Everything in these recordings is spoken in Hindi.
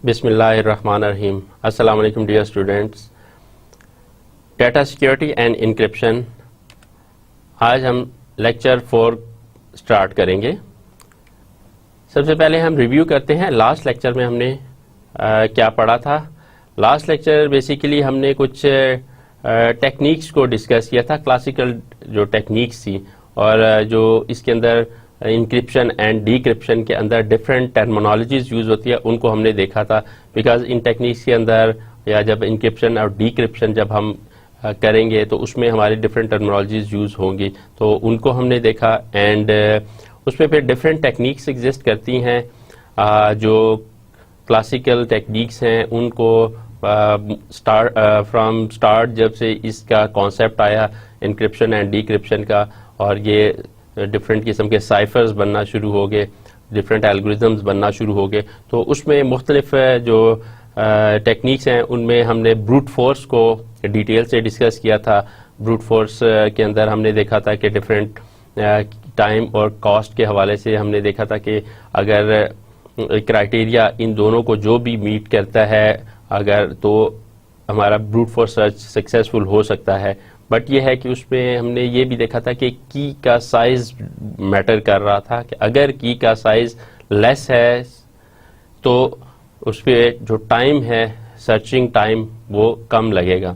बिस्मिल्लाहिर्रहमानिर्रहीम। अस्सलाम वालेकुम dear students. Data security and encryption, आज हम लेक्चर 4 स्टार्ट करेंगे। सबसे पहले हम रिव्यू करते हैं लास्ट लेक्चर में हमने क्या पढ़ा था। लास्ट लेक्चर बेसिकली हमने कुछ टेक्निक्स को डिस्कस किया था, क्लासिकल जो टेक्निक्स थी, और जो इसके अंदर इंक्रिप्शन एंड डीक्रिप्शन के अंदर डिफरेंट टर्मिनोलॉजीज यूज होती है उनको हमने देखा था। बिकॉज इन टेक्निक्स के अंदर या जब इंक्रिप्शन और डीक्रिप्शन जब हम करेंगे तो उसमें हमारी डिफरेंट टर्मिनोलॉजीज यूज होंगी, तो उनको हमने देखा। एंड उसमें फिर डिफरेंट टेक्निक्स एग्जिस्ट करती हैं। जो क्लासिकल टेक्निक्स हैं उनको फ्रॉम स्टार्ट जब से इसका कॉन्सेप्ट आया इंक्रिप्शन एंड डीक्रिप्शन का, और ये डिफरेंट किस्म के साइफर्स बनना शुरू हो गए, डिफरेंट एल्गोरिथम्स बनना शुरू हो गए, तो उसमें मुख्तलिफ जो टेक्निक्स हैं उनमें हमने ब्रूट फोर्स को डिटेल से डिस्कस किया था। ब्रूट फोर्स के अंदर हमने देखा था कि डिफरेंट टाइम और कॉस्ट के हवाले से हमने देखा था कि अगर क्राइटेरिया इन दोनों को जो भी मीट करता है अगर, तो हमारा ब्रूट फोर्स सर्च सक्सेसफुल हो सकता है। बट ये है कि उसमें हमने ये भी देखा था कि की का साइज मैटर कर रहा था, कि अगर की का साइज लेस है तो उस पर जो टाइम है, सर्चिंग टाइम, वो कम लगेगा।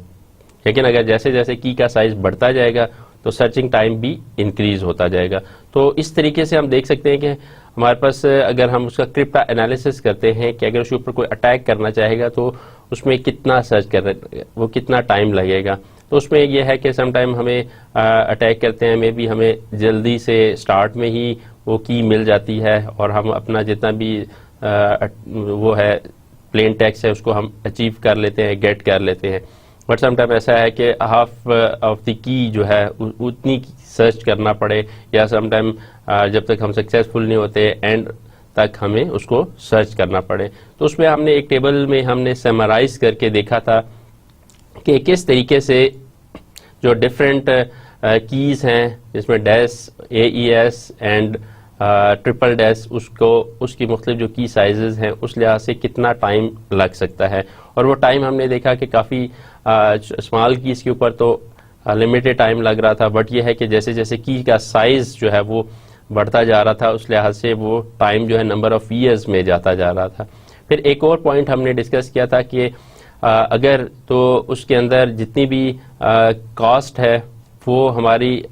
लेकिन अगर जैसे जैसे की का साइज बढ़ता जाएगा तो सर्चिंग टाइम भी इंक्रीज होता जाएगा। तो इस तरीके से हम देख सकते हैं कि हमारे पास अगर हम उसका क्रिप्टा एनालिसिस करते हैं कि अगर उसके ऊपर कोई अटैक करना चाहेगा तो उसमें कितना सर्च कर वो कितना टाइम लगेगा। तो उसमें यह है कि समटाइम हमें अटैक करते हैं, मे भी हमें जल्दी से स्टार्ट में ही वो की मिल जाती है और हम अपना जितना भी वो है प्लेन टेक्स्ट है उसको हम अचीव कर लेते हैं, गेट कर लेते हैं। बट समटाइम ऐसा है कि हाफ ऑफ द की जो है उतनी सर्च करना पड़े, या समटाइम जब तक हम सक्सेसफुल नहीं होते एंड तक हमें उसको सर्च करना पड़े। तो उसमें हमने एक टेबल में हमने समराइज करके देखा था कि किस तरीके से जो डिफरेंट कीज हैं जिसमें dash, AES and triple dash, उसको उसकी मुख्तलिफ जो की साइजेस हैं उस लिहाज से कितना टाइम लग सकता है। और वो टाइम हमने देखा कि काफ़ी स्मॉल कीज के ऊपर तो लिमिटेड टाइम लग रहा था, बट ये है कि जैसे जैसे की का साइज जो है वो बढ़ता जा रहा था उस लिहाज से वो टाइम जो है नंबर ऑफ ईयर्स में जाता जा रहा था। फिर एक और पॉइंट हमने डिस्कस किया था कि अगर तो उसके अंदर जितनी भी कॉस्ट है वो हमारी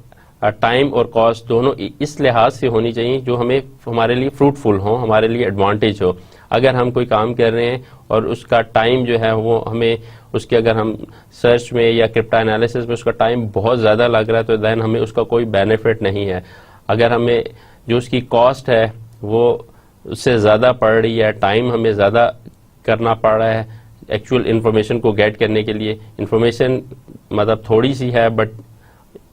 टाइम और कॉस्ट दोनों इस लिहाज से होनी चाहिए जो हमें हमारे लिए फ्रूटफुल हो, हमारे लिए एडवांटेज हो। अगर हम कोई काम कर रहे हैं और उसका टाइम जो है वो हमें उसके अगर हम सर्च में या क्रिप्टा एनालिसिस में उसका टाइम बहुत ज़्यादा लग रहा है तो दैन हमें उसका कोई बेनिफिट नहीं है। अगर हमें जो उसकी कॉस्ट है वो उससे ज़्यादा पड़ रही है, टाइम हमें ज़्यादा करना पड़ रहा है एक्चुअल इन्फॉर्मेशन को गेट करने के लिए, इन्फॉर्मेशन मतलब थोड़ी सी है बट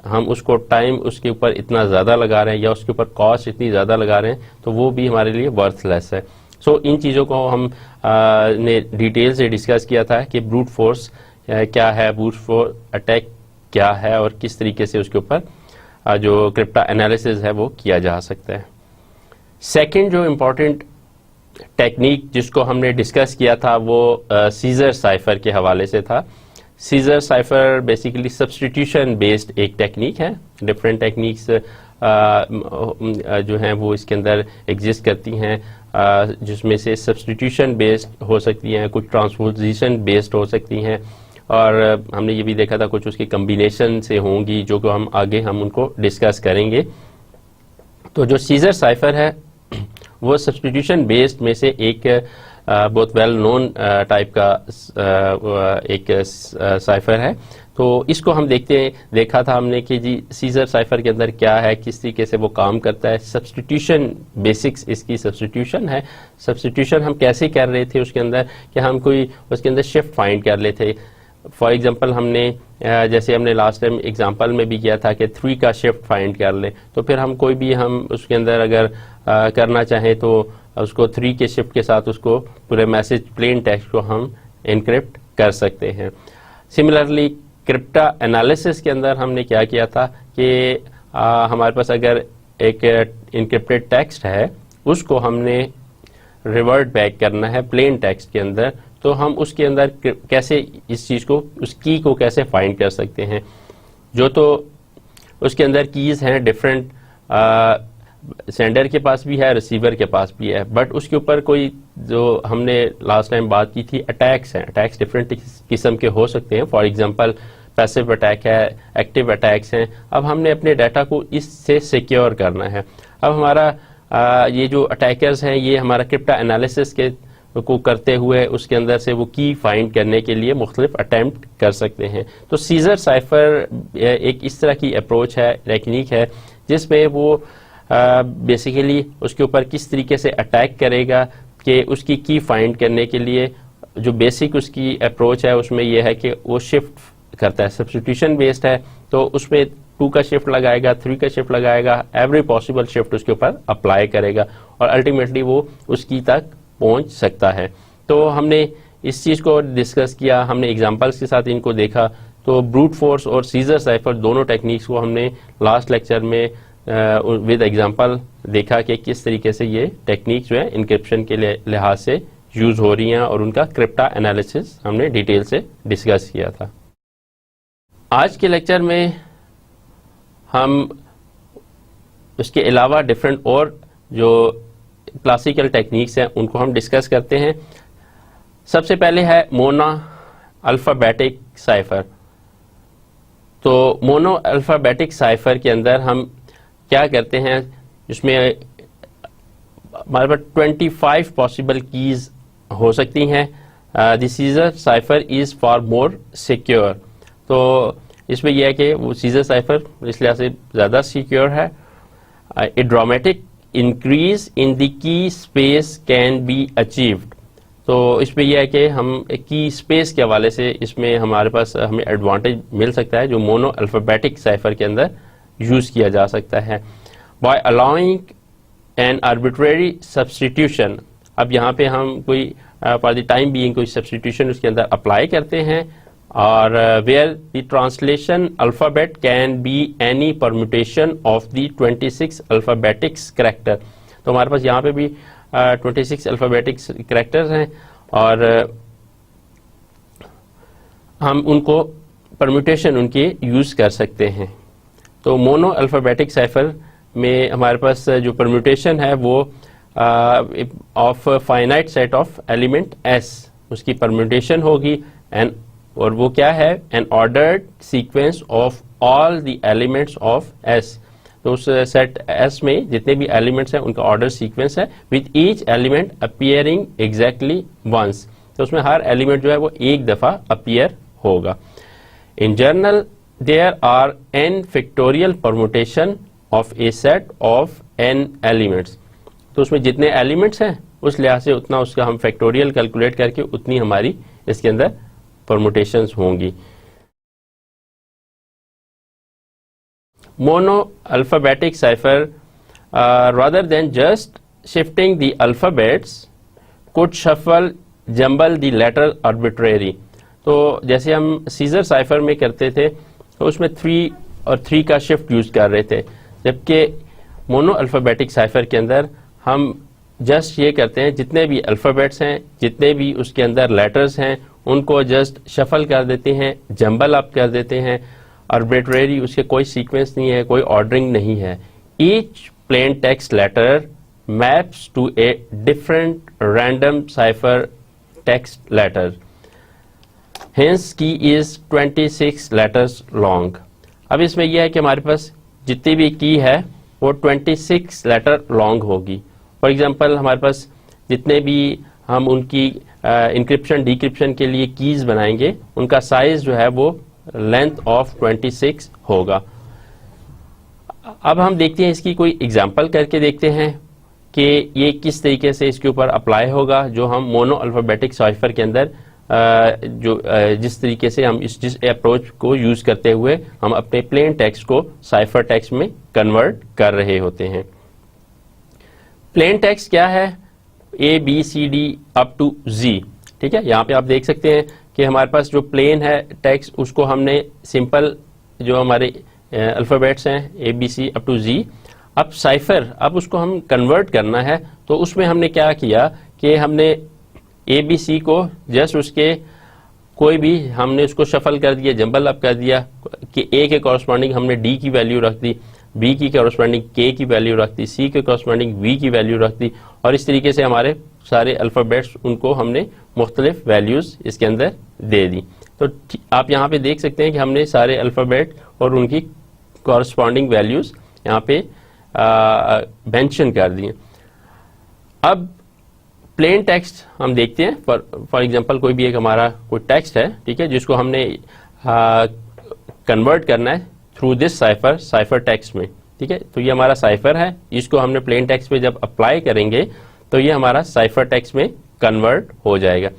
हम उसको टाइम उसके ऊपर इतना ज़्यादा लगा रहे हैं या उसके ऊपर कॉस्ट इतनी ज़्यादा लगा रहे हैं तो वो भी हमारे लिए वर्थलेस है। सो इन चीज़ों को हम ने डिटेल से डिस्कस किया था कि ब्रूट फोर्स क्या है, ब्रूट फोर्स अटैक क्या है और किस तरीके से उसके ऊपर जो क्रिप्टा एनालिसिस है वो किया जा सकता है। सेकंड जो इम्पोर्टेंट टेक्निक जिसको हमने डिस्कस किया था वो सीजर साइफर के हवाले से था। Scissor cipher basically substitution based एक टेक्निक है। डिफरेंट टेक्निक्स जो हैं वो इसके अंदर एग्जिस्ट करती हैं, जिसमें से सब्स्टिट्यूशन बेस्ड हो सकती हैं, कुछ ट्रांसपोजिशन बेस्ड हो सकती हैं, और हमने ये भी देखा था कुछ उसकी कम्बिनेशन से होंगी जो कि हम आगे हम उनको डिस्कस करेंगे। तो जो सीजर साइफर है वो सब्स्टिट्यूशन बेस्ड में से एक बहुत वेल नोन टाइप का एक साइफर है। तो इसको हम देखा था हमने कि जी सीजर साइफर के अंदर क्या है, किस तरीके से वो काम करता है। सब्स्टिट्यूशन बेसिक्स इसकी सब्स्टिट्यूशन है। सब्स्टिट्यूशन हम कैसे कर रहे थे उसके अंदर कि हम कोई उसके अंदर शिफ्ट फाइंड कर लेते थे। फॉर एग्जांपल हमने जैसे हमने लास्ट टाइम एग्जांपल में भी किया था कि 3 का शिफ्ट फाइंड कर ले, तो फिर हम कोई भी हम उसके अंदर अगर करना चाहें तो उसको 3 के शिफ्ट के साथ उसको पूरे मैसेज प्लेन टेक्स्ट को हम एनक्रिप्ट कर सकते हैं। सिमिलरली क्रिप्टा एनालिसिस के अंदर हमने क्या किया था कि हमारे पास अगर एक इनक्रिप्टेड टेक्स्ट है उसको हमने रिवर्ट बैक करना है प्लेन टेक्स्ट के अंदर, तो हम उसके अंदर कैसे इस चीज़ को, उस की को कैसे फाइंड कर सकते हैं। जो तो उसके अंदर कीज़ हैं डिफरेंट, सेंडर के पास भी है, रिसीवर के पास भी है, बट उसके ऊपर कोई, जो हमने लास्ट टाइम बात की थी, अटैक्स हैं। अटैक्स डिफरेंट किस्म के हो सकते हैं। फॉर एग्जांपल पैसिव अटैक है, एक्टिव अटैक्स हैं। अब हमने अपने डाटा को इससे सिक्योर करना है। अब हमारा ये जो अटैकर्स हैं, ये हमारा क्रिप्टा एनालिसिस के को करते हुए उसके अंदर से वो की फाइंड करने के लिए मुख्तलिफ अटैम्प्ट कर सकते हैं। तो सीजर साइफर एक इस तरह की अप्रोच है, टेक्निक है, जिसमें वो बेसिकली उसके ऊपर किस तरीके से अटैक करेगा कि उसकी की फाइंड करने के लिए जो बेसिक उसकी अप्रोच है उसमें यह है कि वो शिफ्ट करता है, सब्स्टिट्यूशन बेस्ड है, तो उसमें 2 का शिफ्ट लगाएगा, 3 का शिफ्ट लगाएगा, एवरी पॉसिबल शिफ्ट उसके ऊपर अप्लाई करेगा और अल्टीमेटली वो उसकी तक पहुंच सकता है। तो हमने इस चीज़ को डिस्कस किया, हमने एग्जांपल्स के साथ इनको देखा। तो ब्रूट फोर्स और सीजर साइफर दोनों टेक्निक्स को हमने लास्ट लेक्चर में विद एग्जांपल देखा कि किस तरीके से ये टेक्निक जो है इनक्रिप्शन के लिहाज से यूज़ हो रही हैं और उनका क्रिप्टा एनालिसिस हमने डिटेल से डिस्कस किया था। आज के लेक्चर में हम उसके अलावा डिफरेंट और जो क्लासिकल टेक्निक्स हैं उनको हम डिस्कस करते हैं। सबसे पहले है मोनो अल्फ़ाबेटिक साइफर। तो मोनो अल्फ़ाबेटिक साइफर के अंदर हम क्या करते हैं, जिसमें हमारे पास 25 पॉसिबल कीज़ हो सकती हैं। This scissor cipher is for more secure. तो इसमें यह है कि वो सीजर साइफर इस लिहाज से ज़्यादा सिक्योर है। A dramatic increase in the key space can be achieved. तो इसमें यह है कि हम की स्पेस के हवाले से इसमें हमारे पास हमें एडवांटेज मिल सकता है जो मोनो अल्फ़ाबेटिक साइफर के अंदर यूज़ किया जा सकता है। By allowing an arbitrary substitution, अब यहाँ पे हम कोई फॉर द टाइम बीइंग कोई सब्स्टिट्यूशन उसके अंदर अप्लाई करते हैं, और where the translation alphabet can be any permutation of the 26 alphabetics character. तो हमारे पास यहाँ पे भी 26 अल्फ़ाबेटिक्स करैक्टर्स हैं और हम उनको परम्यूटेशन उनके यूज़ कर सकते हैं। तो मोनो अल्फ़ाबेटिक साइफर में हमारे पास जो परम्यूटेशन है वो of finite set of element S, उसकी परम्यूटेशन होगी एंड, और वो क्या है, N ordered sequence of all the elements of S. तो उस सेट एस में जितने भी एलिमेंट्स हैं उनका ऑर्डर सीक्वेंस है with each element appearing exactly once. तो उसमें हर एलिमेंट जो है वो एक दफ़ा अपीयर होगा। In general there are n factorial permutation of a set of n elements. तो उसमें जितने एलिमेंट्स हैं उस लिहाज से उतना उसका हम फैक्टोरियल कैलकुलेट करके उतनी हमारी इसके अंदर परमुटेशंस होंगी। Mono alphabetic cipher rather than just shifting the alphabets could shuffle jumble the letter arbitrary। तो जैसे हम सीजर साइफर में करते थे तो उसमें 3 और 3 का शिफ्ट यूज कर रहे थे, जबकि मोनो अल्फ़ाबेटिक साइफर के अंदर हम जस्ट ये करते हैं जितने भी अल्फ़ाबेट्स हैं, जितने भी उसके अंदर लेटर्स हैं, उनको जस्ट शफल कर देते हैं, जंबल अप कर देते हैं। आर्बिट्रेरी उसके कोई सीक्वेंस नहीं है, कोई ऑर्डरिंग नहीं है। Each plain text letter maps to a different random cipher text letter, hence key is 26 letters long. अब इसमें यह है कि हमारे पास जितनी भी की है वो 26 लेटर लॉन्ग होगी। फॉर एग्जांपल हमारे पास जितने भी हम उनकी इंक्रिप्शन डिक्रिप्शन के लिए कीज बनाएंगे उनका साइज जो है वो लेंथ ऑफ 26 होगा। अब हम देखते हैं इसकी कोई एग्जांपल करके देखते हैं कि ये किस तरीके से इसके ऊपर अप्लाई होगा, जो हम मोनो अल्फ़ाबेटिक साइफर के अंदर जिस तरीके से हम जिस अप्रोच को यूज करते हुए हम अपने प्लेन टेक्स्ट को साइफर टेक्स्ट में कन्वर्ट कर रहे होते हैं। प्लेन टेक्स्ट क्या है? ABCD up to Z। ठीक है, यहाँ पे आप देख सकते हैं कि हमारे पास जो प्लेन है टेक्स्ट उसको हमने सिंपल जो हमारे अल्फ़ाबेट्स हैं ABC अप टू Z। अब साइफर, अब उसको हम कन्वर्ट करना है, तो उसमें हमने क्या किया कि हमने ए बी सी को जस्ट उसके कोई भी हमने उसको शफल कर दिया, जंबल अप कर दिया कि ए के कॉरस्पॉन्डिंग हमने डी की वैल्यू रख दी, बी की कॉरस्पॉन्डिंग के की वैल्यू रख दी, सी के कॉरस्पॉन्डिंग वी की वैल्यू रख दी, और इस तरीके से हमारे सारे अल्फ़ाबेट्स उनको हमने मुख्तलिफ वैल्यूज़ इसके अंदर दे दी। तो आप यहाँ पे देख सकते हैं कि हमने सारे अल्फ़ाबेट और उनकी कॉरस्पॉन्डिंग वैल्यूज़ यहाँ पे मेंशन कर दिए। अब प्लेन टेक्स्ट हम देखते हैं, फॉर एग्जांपल कोई भी एक हमारा कोई टेक्स्ट है, ठीक है, जिसको हमने कन्वर्ट करना है थ्रू दिस साइफर टेक्स्ट में, ठीक है। तो ये हमारा साइफर है, इसको हमने प्लेन टेक्स्ट पे जब अप्लाई करेंगे तो ये हमारा साइफर टेक्स्ट में कन्वर्ट हो जाएगा।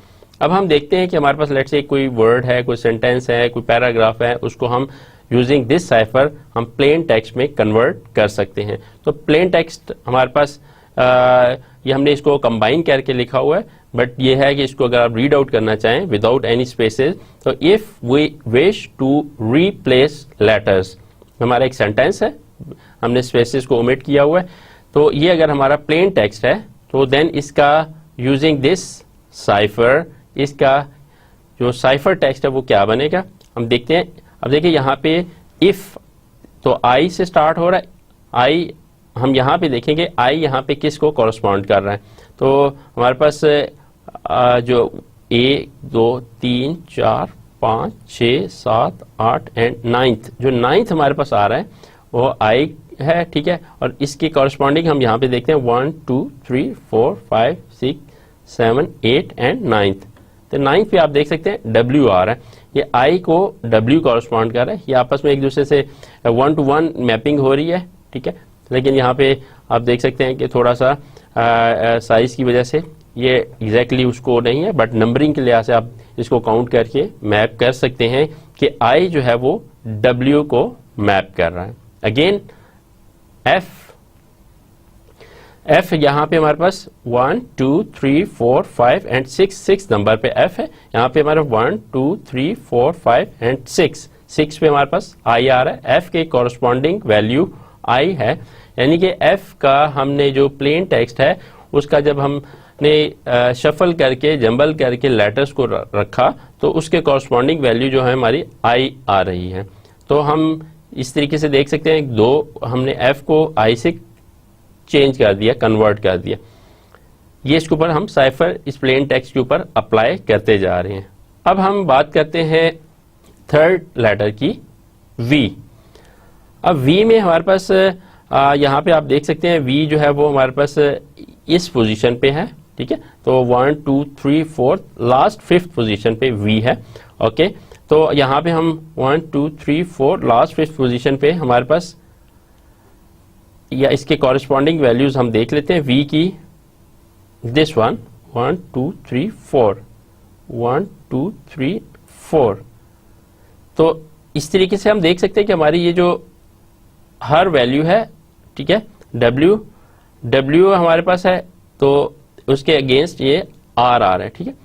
अब हम देखते हैं कि हमारे पास लेट्स से कोई वर्ड है, कोई सेंटेंस है, कोई पैराग्राफ है, उसको हम यूजिंग दिस साइफर हम प्लेन टेक्स्ट में कन्वर्ट कर सकते हैं। तो प्लेन टेक्स्ट हमारे पास ये हमने इसको कंबाइन करके लिखा हुआ है, बट ये है कि इसको अगर आप रीड आउट करना चाहें विदाउट एनी स्पेसेस, तो if we wish to replace letters, हमारा एक सेंटेंस है, हमने स्पेसेस को ओमिट किया हुआ है, तो ये अगर हमारा प्लेन टेक्स्ट है तो देन इसका यूजिंग दिस साइफर, इसका जो साइफर टेक्स्ट है वो क्या बनेगा हम देखते हैं। अब देखिए यहाँ पे इफ तो आई से स्टार्ट हो रहा है, आई हम यहाँ पे देखेंगे आई यहाँ पे किसको कॉरस्पॉन्ड कर रहा है। तो हमारे पास जो 1 2 3 4 5 6 7 8 एंड 9th, जो 9th हमारे पास आ रहा है वो आई है, ठीक है। और इसके कॉरस्पॉन्डिंग हम यहाँ पे देखते हैं 1 2 3 4 5 6 7 8 एंड 9th। तो 9th पे आप देख सकते हैं W आ रहा है, ये I को W कॉरस्पॉन्ड कर रहा है, ये आपस में एक दूसरे से 1 to 1 मैपिंग हो रही है, ठीक है। लेकिन यहाँ पे आप देख सकते हैं कि थोड़ा सा साइज की वजह से ये एग्जैक्टली उसको नहीं है, बट नंबरिंग के लिहाज से आप इसको काउंट करके मैप कर सकते हैं कि I जो है वो W को मैप कर रहा है। अगेन F यहाँ पे हमारे पास 1 2 3 4 5 एंड 6 नंबर पे F है, यहाँ पे हमारे 1 2 3 4 5 एंड 6 पे हमारे पास I आ रहा है, F के कॉरस्पॉन्डिंग वैल्यू I है, यानी कि F का हमने जो प्लेन टेक्स्ट है उसका जब हमने शफल करके जंबल करके लेटर्स को रखा तो उसके कॉरस्पॉन्डिंग वैल्यू जो है हमारी I आ रही है। तो हम इस तरीके से देख सकते हैं, दो हमने F को I से चेंज कर दिया, कन्वर्ट कर दिया, ये इसके ऊपर हम साइफर इस प्लेन टेक्स्ट के ऊपर अप्लाई करते जा रहे हैं। अब हम बात करते हैं थर्ड लेटर की V। अब V में हमारे पास यहाँ पे आप देख सकते हैं V जो है वो हमारे पास इस पोजीशन पे है, ठीक है। तो 1 2 3 4 लास्ट 5th पोजीशन पे V है, ओके। तो यहाँ पे हम 1 2 3 4 लास्ट 5th पोजीशन पे हमारे पास या इसके कॉरस्पॉन्डिंग वैल्यूज हम देख लेते हैं V की, दिस वन 1 2 3 4 1 2 3 4। तो इस तरीके से हम देख सकते हैं कि हमारी ये जो हर वैल्यू है, ठीक है, W हमारे पास है तो उसके अगेंस्ट ये R आ रहा है, ठीक है।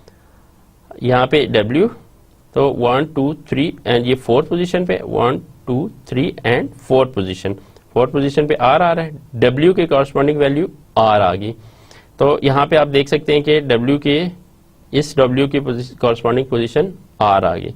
यहाँ पे W तो 1 2 3 एंड ये 4th पोजीशन पे 1 2 3 एंड 4th पोजीशन पे R आ रहा है, W के कॉरस्पॉन्डिंग वैल्यू R आ गई। तो यहाँ पे आप देख सकते हैं कि इस W की कॉरस्पॉन्डिंग पोजीशन R आ गई।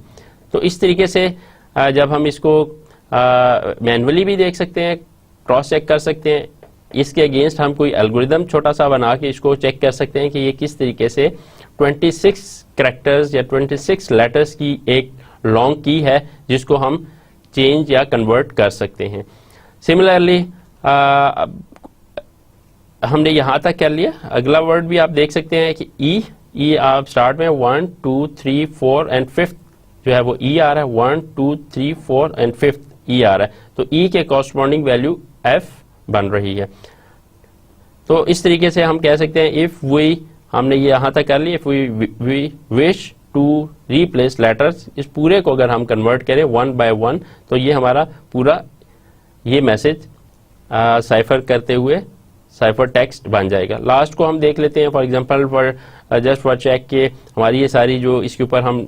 तो इस तरीके से जब हम इसको मैनुअली भी देख सकते हैं, क्रॉस चेक कर सकते हैं, इसके अगेंस्ट हम कोई एल्गोरिदम छोटा सा बना के इसको चेक कर सकते हैं कि ये किस तरीके से 26 कैरेक्टर्स या 26 लेटर्स की एक लॉन्ग की है जिसको हम चेंज या कन्वर्ट कर सकते हैं। सिमिलरली हमने यहाँ तक कर लिया, अगला वर्ड भी आप देख सकते हैं कि ई आप स्टार्ट में 1 2 3 4 एंड 5th जो है वो E आ रहा है, 1 2 3 4 एंड 5th E आ रहा है, तो E के कॉरस्पॉन्डिंग वैल्यू F बन रही है। तो इस तरीके से हम कह सकते हैं इफ वी, हमने ये यहाँ तक कर लिया, if we wish to replace letters, इस पूरे को अगर हम कन्वर्ट करें 1 by 1 तो ये हमारा पूरा ये मैसेज साइफर करते हुए साइफर टेक्स्ट बन जाएगा। लास्ट को हम देख लेते हैं, for example just for check के हमारी ये सारी जो इसके ऊपर हम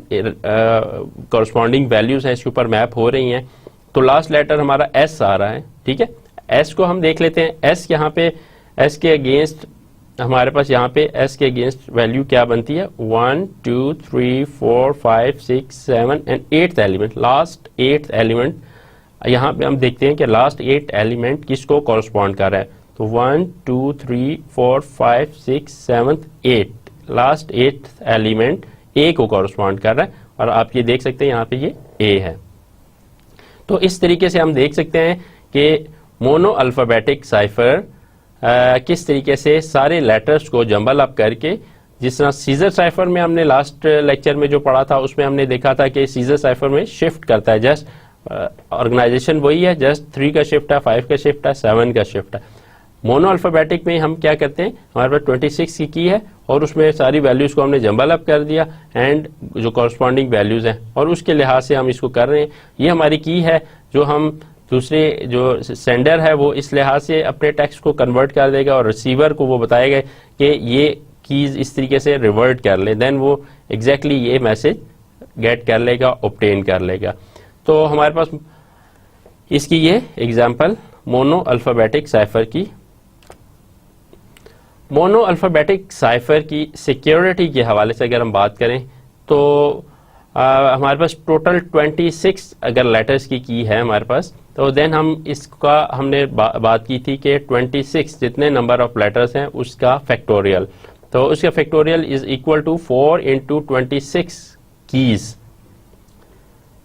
कॉरस्पॉन्डिंग वैल्यूज हैं इसके ऊपर मैप हो रही हैं। तो लास्ट लेटर हमारा S आ रहा है, ठीक है। S को हम देख लेते हैं, S यहाँ पे S के अगेंस्ट हमारे पास यहाँ पे s के अगेंस्ट वैल्यू क्या बनती है, 1 2 3 4 5 6 7 and 8th element, last 8th element. यहाँ पे हम देखते हैं कि लास्ट 8 एलिमेंट किसको कॉरस्पॉन्ड कर रहा है, तो 1 2 3 4 5 6 7 8, लास्ट 8th एलिमेंट a को कॉरस्पॉन्ड कर रहा है, और आप ये देख सकते हैं यहाँ पे ये a है। तो इस तरीके से हम देख सकते हैं कि मोनो अल्फाबेटिक साइफर किस तरीके से सारे लेटर्स को जंबल अप करके, जिस तरह सीजर साइफर में हमने लास्ट लेक्चर में जो पढ़ा था उसमें हमने देखा था कि सीजर साइफर में शिफ्ट करता है, जस्ट ऑर्गेनाइजेशन वही है, जस्ट 3 का शिफ्ट है, 5 का शिफ्ट है, 7 का शिफ्ट है। मोनो अल्फाबेटिक में हम क्या करते हैं, हमारे पास 26 की है और उसमें सारी वैल्यूज को हमने जंबल अप कर दिया एंड जो कॉरस्पॉन्डिंग वैल्यूज हैं और उसके लिहाज से हम इसको कर रहे हैं। ये हमारी की है जो हम दूसरे जो सेंडर है वो इस लिहाज से अपने टेक्स्ट को कन्वर्ट कर देगा और रिसीवर को वो बताएगा कि ये कीज इस तरीके से रिवर्ट कर ले, देन वो एग्जैक्टली ये मैसेज गेट कर लेगा, ऑब्टेन कर लेगा। तो हमारे पास इसकी ये एग्जांपल मोनो अल्फाबेटिक साइफर की। मोनो अल्फाबेटिक साइफर की सिक्योरिटी के हवाले से अगर हम बात करें तो हमारे पास टोटल 26 अगर लेटर्स की है हमारे पास, तो देन हम इसका हमने बात की थी कि 26 जितने नंबर ऑफ लेटर्स हैं उसका फैक्टोरियल, तो उसका factorial is equal to 4 into 26 keys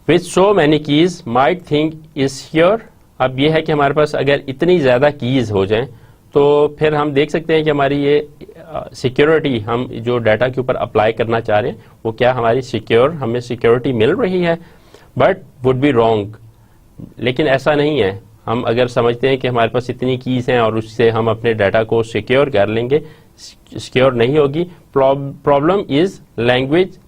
with so many keys might think is sure. अब यह है कि हमारे पास अगर इतनी ज़्यादा कीज हो जाएं तो फिर हम देख सकते हैं कि हमारी ये सिक्योरिटी हम जो डाटा के ऊपर अप्लाई करना चाह रहे हैं वो क्या हमारी सिक्योर, हमें सिक्योरिटी मिल रही है, बट वुड बी रॉन्ग। लेकिन ऐसा नहीं है, हम अगर समझते हैं कि हमारे पास इतनी कीज हैं और उससे हम अपने डाटा को सिक्योर कर लेंगे, सिक्योर नहीं होगी। प्रॉब्लम इज लैंग्वेज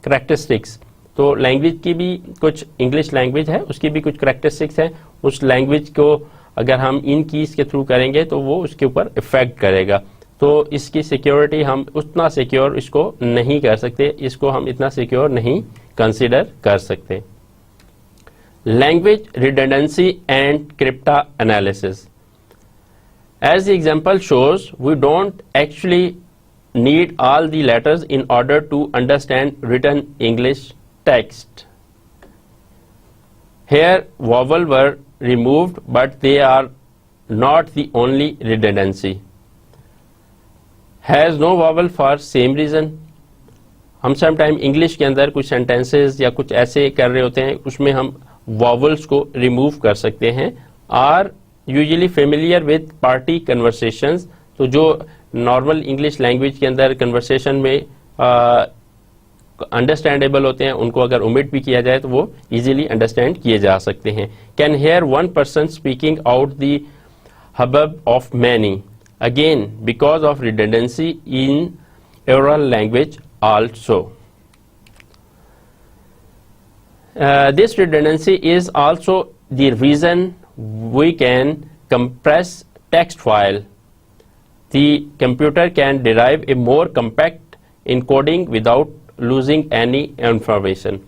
करैक्टरिस्टिक्स, तो लैंग्वेज की भी कुछ, इंग्लिश लैंग्वेज है उसकी भी कुछ करैक्टरिस्टिक्स हैं, उस लैंग्वेज को अगर हम इन कीज के थ्रू करेंगे तो वो उसके ऊपर इफेक्ट करेगा, तो इसकी सिक्योरिटी हम उतना सिक्योर इसको नहीं कर सकते, इसको हम इतना सिक्योर नहीं कंसिडर कर सकते। Language redundancy and cryptanalysis, as the example shows we don't actually need all the letters in order to understand written English text. Here vowel were removed, but they are not the only redundancy. Has no vowel for same reason. हम समटाइम इंग्लिश के अंदर कुछ सेंटेंसेस या कुछ ऐसे कर रहे होते हैं उसमें हम वॉवल्स को रिमूव कर सकते हैं। Are usually familiar with party conversations, तो जो नॉर्मल इंग्लिश लैंग्वेज के अंदर कन्वर्सेशन में अंडरस्टैंडेबल होते हैं उनको अगर ओमिट भी किया जाए तो वो इजीली अंडरस्टैंड किए जा सकते हैं। Can hear one person speaking out the hubbub of many, again because of redundancy in oral language also. This redundancy is also the reason we can compress text file. The computer can derive a more compact encoding without losing any information.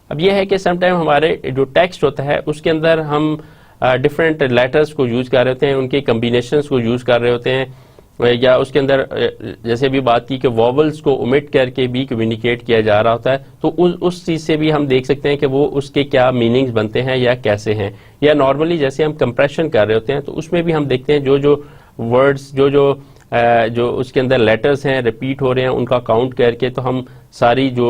अब यह है कि समटाइम हमारे जो टेक्स्ट होता है उसके अंदर हम डिफरेंट लेटर्स को यूज कर रहे होते हैं, उनके कम्बिनेशंस को यूज कर रहे होते हैं, या उसके अंदर जैसे भी बात की कि वॉवल्स को ओमिट करके भी कम्युनिकेट किया जा रहा होता है, तो उस चीज़ से भी हम देख सकते हैं कि वो उसके क्या मीनिंग्स बनते हैं या कैसे हैं। या नॉर्मली जैसे हम कंप्रेशन कर रहे होते हैं तो उसमें भी हम देखते हैं जो जो वर्ड्स जो उसके अंदर लेटर्स हैं रिपीट हो रहे हैं उनका काउंट करके, तो हम सारी जो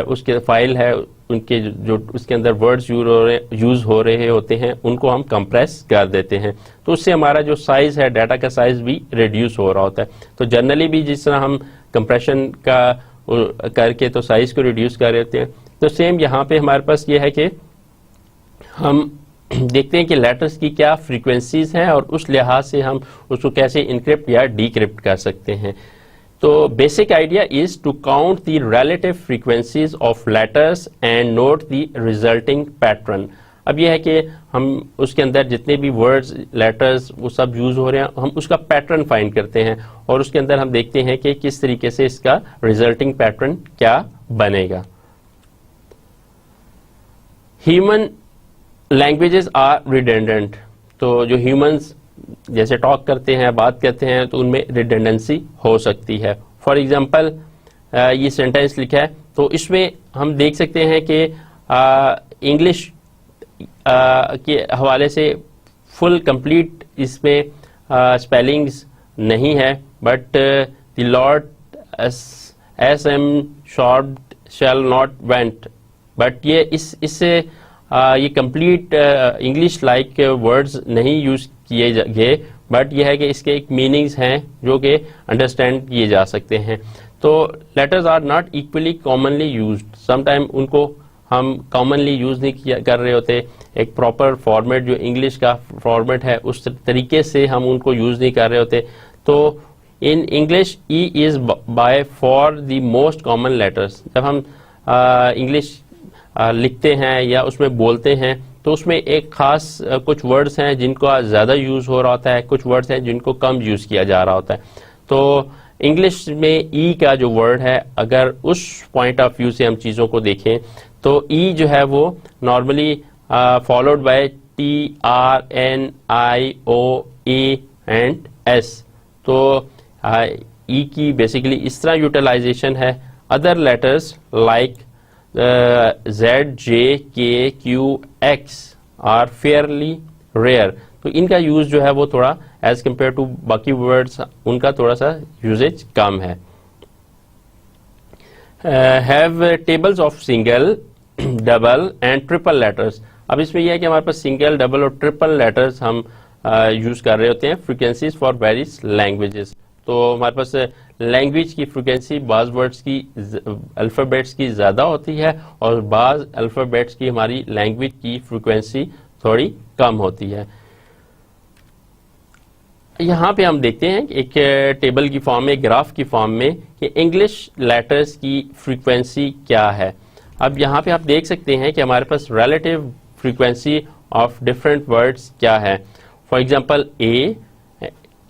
उसके फाइल है उनके जो उसके अंदर वर्ड्स यूज हो रहे होते हैं उनको हम कंप्रेस कर देते हैं, तो उससे हमारा जो साइज है डाटा का साइज भी रिड्यूस हो रहा होता है। तो जनरली भी जिस तरह हम कंप्रेशन का करके तो साइज को रिड्यूस कर रहे होते हैं, तो सेम यहाँ पे हमारे पास ये है कि हम देखते हैं कि लेटर्स की क्या फ्रीक्वेंसीज हैं और उस लिहाज से हम उसको कैसे इनक्रिप्ट या डीक्रिप्ट कर सकते हैं। तो basic idea is to count the relative frequencies of letters and note the resulting pattern. अब यह है कि हम उसके अंदर जितने भी वर्ड्स लेटर्स वो सब यूज हो रहे हैं हम उसका पैटर्न फाइंड करते हैं और उसके अंदर हम देखते हैं कि किस तरीके से इसका रिजल्टिंग पैटर्न क्या बनेगा। ह्यूमन लैंग्वेजेस आर रिडंडेंट, तो जो ह्यूमंस जैसे टॉक करते हैं, बात करते हैं, तो उनमें रिडंडेंसी हो सकती है। फॉर एग्जांपल ये सेंटेंस लिखा है, तो इसमें हम देख सकते हैं कि इंग्लिश के हवाले से फुल कंप्लीट इसमें स्पेलिंग्स नहीं है, but the lord S M short shall not went, but ये इससे ये कंप्लीट इंग्लिश लाइक वर्ड्स नहीं यूज किए गए, बट यह है कि इसके एक मीनिंग्स हैं जो कि अंडरस्टैंड किए जा सकते हैं। तो letters are not equally commonly used, sometime उनको हम कॉमनली यूज नहीं कर रहे होते, एक प्रॉपर फॉर्मेट जो इंग्लिश का फॉर्मेट है उस तरीके से हम उनको यूज नहीं कर रहे होते। तो in English E is by for the most common letters. जब हम इंग्लिश लिखते हैं या उसमें बोलते हैं तो उसमें एक खास कुछ वर्ड्स हैं जिनको ज़्यादा यूज़ हो रहा होता है, कुछ वर्ड्स हैं जिनको कम यूज़ किया जा रहा होता है। तो इंग्लिश में ई का जो वर्ड है, अगर उस पॉइंट ऑफ व्यू से हम चीज़ों को देखें तो ई जो है वो normally followed by T R N I O A and S. तो ई की बेसिकली इस तरह यूटिलाइजेशन है। Other letters like Z, J, K, Q, X are fairly rare. तो इनका यूज जो है वो थोड़ा एज कम्पेयर टू बाकी वर्ड्स उनका थोड़ा सा यूजेज कम है। Have tables of single, double and triple letters. अब इसमें यह है कि हमारे पास सिंगल, डबल और ट्रिपल लेटर्स हम यूज कर रहे होते हैं फ्रीक्वेंसीज फॉर वेरियस लैंग्वेजेस। तो हमारे पास लैंग्वेज की फ्रीक्वेंसी बाज वर्ड्स की अल्फ़ाबेट्स की ज़्यादा होती है और बाज अल्फ़ाबेट्स की हमारी लैंग्वेज की फ्रीक्वेंसी थोड़ी कम होती है। यहाँ पे हम देखते हैं एक टेबल की फॉर्म में, ग्राफ की फॉर्म में, कि इंग्लिश लेटर्स की फ्रीक्वेंसी क्या है। अब यहाँ पे आप देख सकते हैं कि हमारे पास relative frequency of different words क्या है। फॉर एग्जांपल ए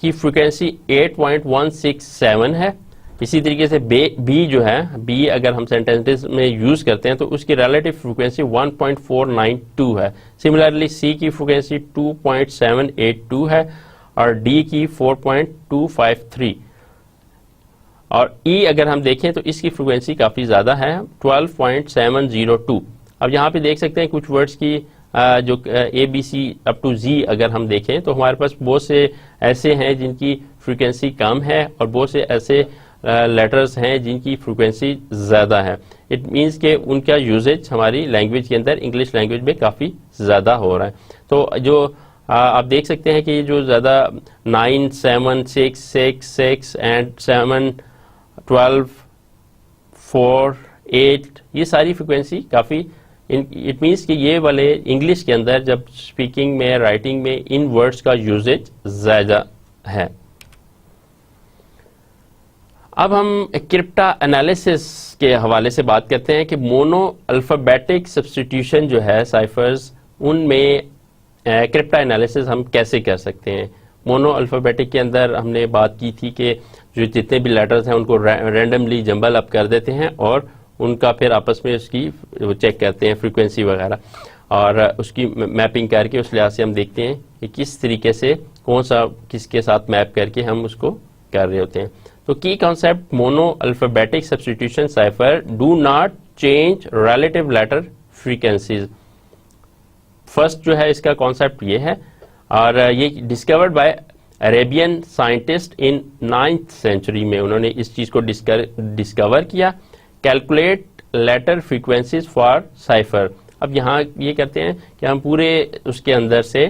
की फ्रीक्वेंसी 8.167 है। इसी तरीके से बी जो है, बी अगर हम सेंटेंसेस में यूज करते हैं तो उसकी रिलेटिव फ्रीक्वेंसी 1.492 है। सिमिलरली सी की फ्रीक्वेंसी 2.782 है और डी की 4.253। और ई अगर हम देखें तो इसकी फ्रीक्वेंसी काफी ज्यादा है, 12.702। अब यहाँ पे देख सकते हैं कुछ वर्ड्स की जो A B C up to G अगर हम देखें तो हमारे पास बहुत से ऐसे हैं जिनकी फ्रीक्वेंसी कम है और बहुत से ऐसे लेटर्स हैं जिनकी फ्रीक्वेंसी ज़्यादा है। इट मीन्स कि उनका यूजेज हमारी लैंग्वेज के अंदर, इंग्लिश लैंग्वेज में काफ़ी ज़्यादा हो रहा है। तो जो आप देख सकते हैं कि जो ज़्यादा 9, 7, 6, 6, 6 एंड 7, 12, 4, 8 ये सारी फ्रीक्वेंसी काफ़ी, इट मीन्स कि ये वाले इंग्लिश के अंदर जब स्पीकिंग में, राइटिंग में इन वर्ड्स का यूजेज ज़्यादा है। अब हम क्रिप्टा एनालिसिस के हवाले से बात करते हैं कि मोनो अल्फ़ाबेटिक सब्स्टिट्यूशन जो है साइफर्स, उनमें क्रिप्टा एनालिसिस हम कैसे कर सकते हैं। मोनो अल्फ़ाबेटिक के अंदर हमने बात की थी कि जो जितने भी लेटर्स हैं उनको रैंडमली जंबल अप कर देते हैं और उनका फिर आपस में उसकी चेक करते हैं फ्रीक्वेंसी वगैरह, और उसकी मैपिंग करके उस लिहाज से हम देखते हैं कि किस तरीके से कौन सा किसके साथ मैप करके हम उसको कर रहे होते हैं। तो key concept mono alphabetic substitution cipher do not change relative letter frequencies. First जो है इसका कॉन्सेप्ट ये है, और ये discovered by Arabian scientist in 9th century में उन्होंने इस चीज़ को डिस्कवर किया। Calculate letter frequencies for cipher. अब यहाँ ये कहते हैं कि हम पूरे उसके अंदर से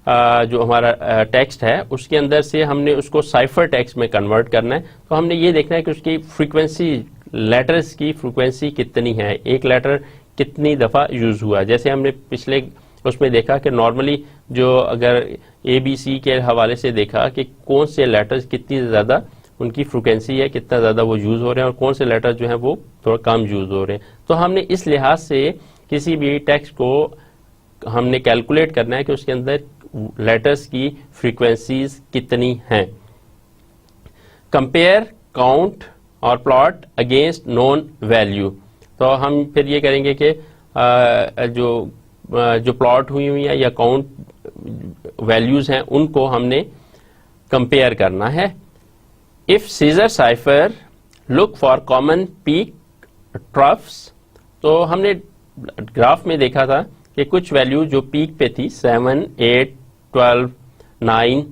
जो हमारा टेक्स्ट है उसके अंदर से हमने उसको साइफर टेक्स्ट में कन्वर्ट करना है। तो हमने ये देखना है कि उसकी फ्रीक्वेंसी, लेटर्स की फ्रीक्वेंसी कितनी है, एक लेटर कितनी दफ़ा यूज़ हुआ। जैसे हमने पिछले उसमें देखा कि नॉर्मली जो अगर ABC के हवाले से देखा कि कौन से लेटर्स कितनी ज़्यादा उनकी फ्रीक्वेंसी है, कितना ज़्यादा वो यूज़ हो रहे हैं और कौन से लेटर जो हैं वो थोड़ा कम यूज़ हो रहे हैं। तो हमने इस लिहाज से किसी भी टेक्स्ट को हमने कैलकुलेट करना है कि उसके अंदर लेटर्स की फ्रीक्वेंसीज कितनी हैं। कंपेयर, काउंट और प्लॉट अगेंस्ट नोन वैल्यू। तो हम फिर ये करेंगे कि जो जो प्लॉट हुई हुई है या काउंट वैल्यूज हैं उनको हमने कंपेयर करना है। If scissor cipher look for common peak troughs, तो हमने ग्राफ में देखा था कि कुछ वैल्यू जो पीक पे थी 7, 8, 12, 9,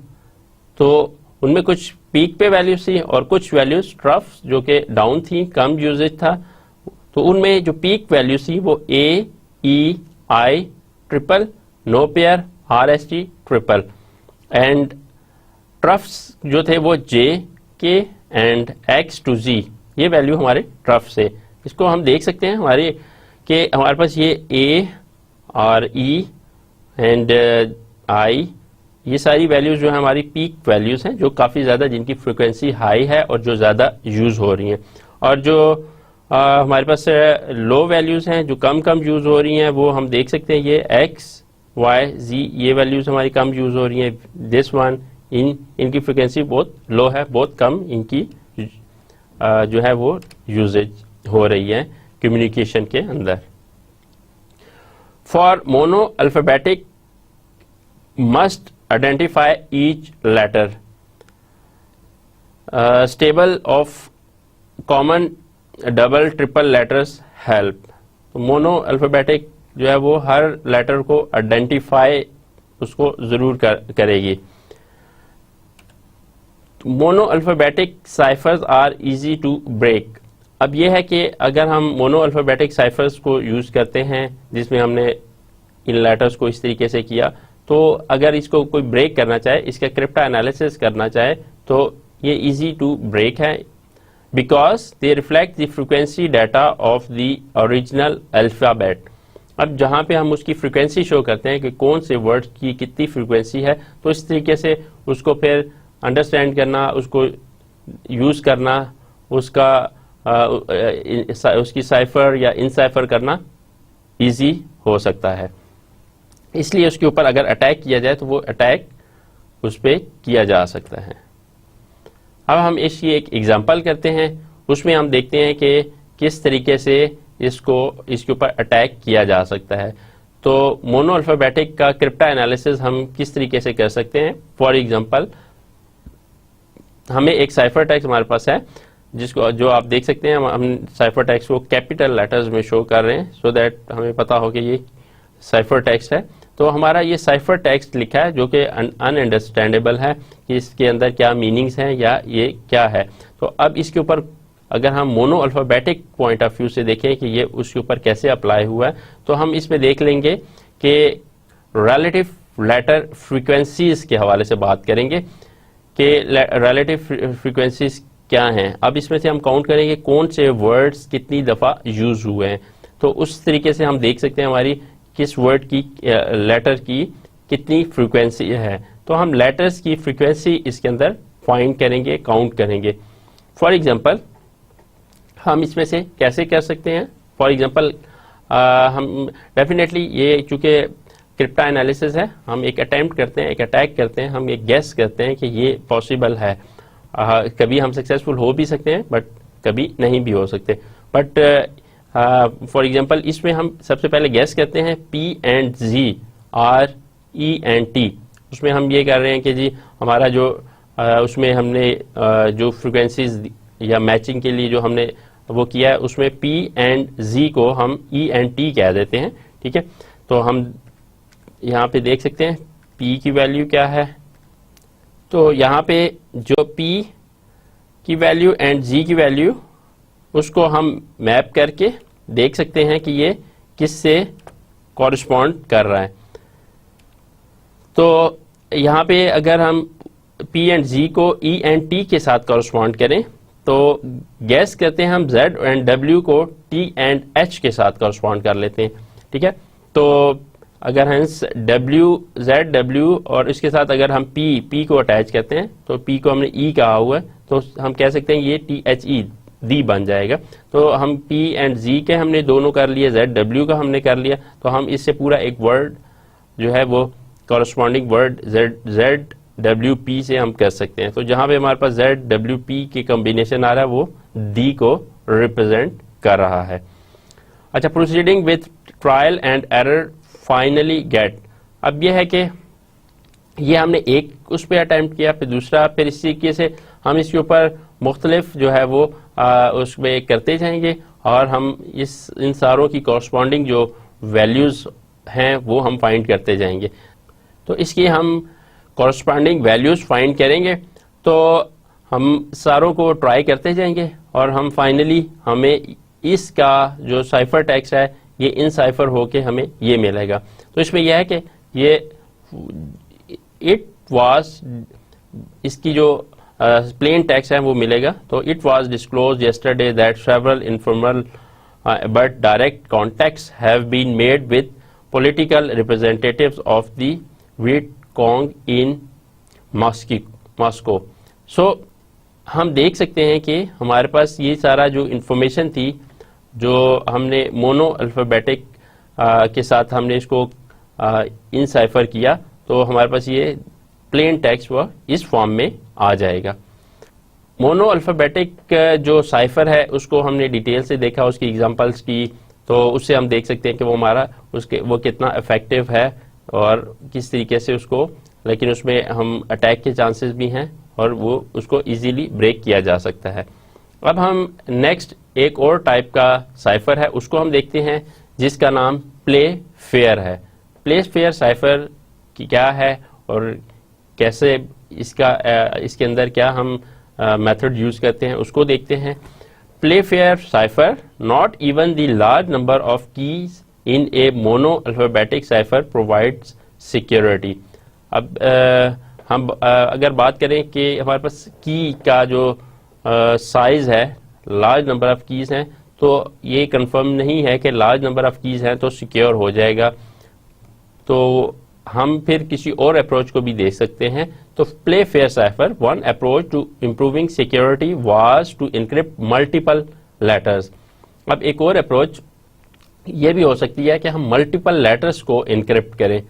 तो उनमें कुछ पीक पे वैल्यूज थी और कुछ वैल्यूज ट्रफ जो कि डाउन थी, कम यूजेज था। तो उनमें जो पीक वैल्यूज थी वो A, E, I triple, no pair, R S T triple, and troughs जो थे वो जे, के एंड एक्स टू जी, ये वैल्यू हमारे ट्रफ से। इसको हम देख सकते हैं हमारे पास ये ए और ई एंड आई, ये सारी वैल्यूज जो है हमारी पीक वैल्यूज हैं, जो काफ़ी ज़्यादा जिनकी फ्रिक्वेंसी हाई है और जो ज़्यादा यूज़ हो रही हैं। और जो हमारे पास लो वैल्यूज हैं जो कम कम यूज़ हो रही हैं, वो हम देख सकते हैं ये एक्स, वाई, जी, ये वैल्यूज हमारी कम यूज़ हो रही हैं। दिस वन, इनकी फ्रिक्वेंसी बहुत लो है, बहुत कम इनकी जो है वो यूजेज हो रही है कम्युनिकेशन के अंदर। For mono alphabetic must identify each letter stable of common double triple letters help. तो मोनो अल्फाबेटिक जो है वो हर लेटर को आइडेंटिफाई उसको जरूर करेगी। Mono alphabetic ciphers are easy to break. अब यह है कि अगर हम मोनो अल्फाबेटिक साइफर्स को यूज़ करते हैं जिसमें हमने इन लेटर्स को इस तरीके से किया, तो अगर इसको कोई ब्रेक करना चाहे, इसका क्रिप्टा एनालिसिस करना चाहे, तो ये इजी टू ब्रेक है, because they reflect the frequency data of the original alphabet. अब जहाँ पे हम उसकी फ्रिक्वेंसी शो करते हैं कि कौन से वर्ड की कितनी फ्रिक्वेंसी है, तो इस तरीके से उसको फिर अंडरस्टैंड करना, उसको यूज़ करना, उसकी साइफर या इनसाइफर करना इजी हो सकता है। इसलिए उसके ऊपर अगर अटैक किया जाए तो वो अटैक उस पर किया जा सकता है। अब हम इसकी एक एग्जांपल करते हैं, उसमें हम देखते हैं कि किस तरीके से इसके ऊपर अटैक किया जा सकता है। तो मोनो अल्फाबेटिक का क्रिप्टा एनालिसिस हम किस तरीके से कर सकते हैं। फॉर एग्जांपल, हमें एक साइफर टेक्स्ट हमारे पास है जो आप देख सकते हैं, हम साइफर टेक्स्ट को कैपिटल लेटर्स में शो कर रहे हैं सो दैट हमें पता हो कि ये साइफर टेक्स्ट है। तो हमारा ये साइफर टेक्स्ट लिखा है जो कि अनअंडरस्टैंडेबल है कि इसके अंदर क्या मीनिंग्स हैं या ये क्या है। तो अब इसके ऊपर अगर हम mono alphabetic point of view से देखें कि ये उसके ऊपर कैसे अप्लाई हुआ है, तो हम इसमें देख लेंगे कि रिलेटिव लेटर फ्रीक्वेंसीज के हवाले से बात करेंगे कि रिलेटिव फ्रीक्वेंसीज क्या हैं। अब इसमें से हम काउंट करेंगे कौन से वर्ड्स कितनी दफ़ा यूज हुए हैं, तो उस तरीके से हम देख सकते हैं हमारी किस वर्ड की लेटर की कितनी फ्रीक्वेंसी है। तो हम लेटर्स की फ्रीक्वेंसी इसके अंदर फाइंड करेंगे, काउंट करेंगे। फॉर एग्जांपल, हम इसमें से कैसे कर सकते हैं। फॉर एग्जांपल, हम डेफिनेटली ये चूंकि क्रिप्टा एनालिसिस है, हम एक अटेम्प्ट करते हैं, एक अटैक करते हैं, हम एक गेस करते हैं कि ये पॉसिबल है। कभी हम सक्सेसफुल हो भी सकते हैं बट कभी नहीं भी हो सकते। बट फॉर एग्जांपल, इसमें हम सबसे पहले गेस करते हैं P and G, R, E and T. उसमें हम ये कर रहे हैं कि जी हमारा जो उसमें हमने जो फ्रिक्वेंसीज या मैचिंग के लिए जो हमने वो किया है, उसमें पी एंड जी को हम ई एंड टी कह देते हैं। ठीक है, तो हम यहाँ पे देख सकते हैं पी की वैल्यू क्या है। तो यहाँ पे जो पी की वैल्यू एंड जी की वैल्यू, उसको हम मैप करके देख सकते हैं कि ये किससे कॉरस्पॉन्ड कर रहा है। तो यहाँ पे अगर हम पी एंड जी को ई एंड टी के साथ कॉरस्पॉन्ड करें, तो गैस करते हैं हम जेड एंड डब्ल्यू को टी एंड एच के साथ कॉरस्पॉन्ड कर लेते हैं। ठीक है, तो अगर हम डब्ल्यू, जेड, डब्ल्यू और इसके साथ अगर हम पी को अटैच करते हैं, तो पी को हमने ई कहा हुआ है, तो हम कह सकते हैं ये टी एच ई डी बन जाएगा। तो हम पी एंड जी के हमने दोनों कर लिए, जेड डब्ल्यू का हमने कर लिया, तो हम इससे पूरा एक वर्ड जो है वो corresponding word Z W P से हम कर सकते हैं। तो जहां पे हमारे पास जेड डब्ल्यू पी के कॉम्बिनेशन आ रहा है वो डी को रिप्रेजेंट कर रहा है। अच्छा, proceeding with trial and error finally get. अब यह है कि ये हमने एक उस पर अटैम्प्ट किया, फिर दूसरा, फिर इस तरीके से हम इसके ऊपर मुख्तलिफ जो है वो उसमें करते जाएंगे और हम इन सारों की कॉरस्पॉन्डिंग जो वैल्यूज़ हैं वो हम फाइंड करते जाएंगे। तो इसकी हम कॉरस्पॉन्डिंग वैल्यूज़ फाइंड करेंगे, तो हम सारों को ट्राई करते जाएंगे और हम फाइनली हमें इसका जो साइफर टेक्स्ट है ये इन साइफर होके हमें ये मिलेगा। तो इसमें यह है कि ये इट वाज, इसकी जो प्लेन टेक्स्ट है वो मिलेगा। तो it was disclose yesterday that several informal but direct contacts have been made with political representatives of the Vietcong in Moscow. So हम देख सकते हैं कि हमारे पास ये सारा जो इंफॉर्मेशन थी, जो हमने मोनो अल्फ़ाबेटिक के साथ हमने इसको इन साइफर किया, तो हमारे पास ये प्लेन टेक्स्ट वो इस फॉर्म में आ जाएगा। मोनो अल्फ़ाबेटिक जो साइफर है उसको हमने डिटेल से देखा, उसकी एग्जांपल्स की, तो उससे हम देख सकते हैं कि वो हमारा वो कितना इफेक्टिव है और किस तरीके से उसको, लेकिन उसमें हम अटैक के चांसेस भी हैं और वो उसको इजीली ब्रेक किया जा सकता है। अब हम नेक्स्ट एक और टाइप का साइफर है उसको हम देखते हैं, जिसका नाम प्ले फेयर है। प्ले फेयर साइफर की क्या है और कैसे इसके अंदर क्या हम मेथड यूज करते हैं उसको देखते हैं। Play fair cipher, not even the large number of keys in A mono alphabetic cipher provides security. अब हम अगर बात करें कि हमारे पास की का जो साइज है, लार्ज नंबर ऑफ कीज हैं, तो ये कंफर्म नहीं है कि लार्ज नंबर ऑफ कीज हैं तो सिक्योर हो जाएगा। तो हम फिर किसी और अप्रोच को भी देख सकते हैं। तो play fair cipher, one approach to improving security was to encrypt multiple letters. अब एक और अप्रोच ये भी हो सकती है कि हम मल्टीपल लेटर्स को इनक्रिप्ट करें।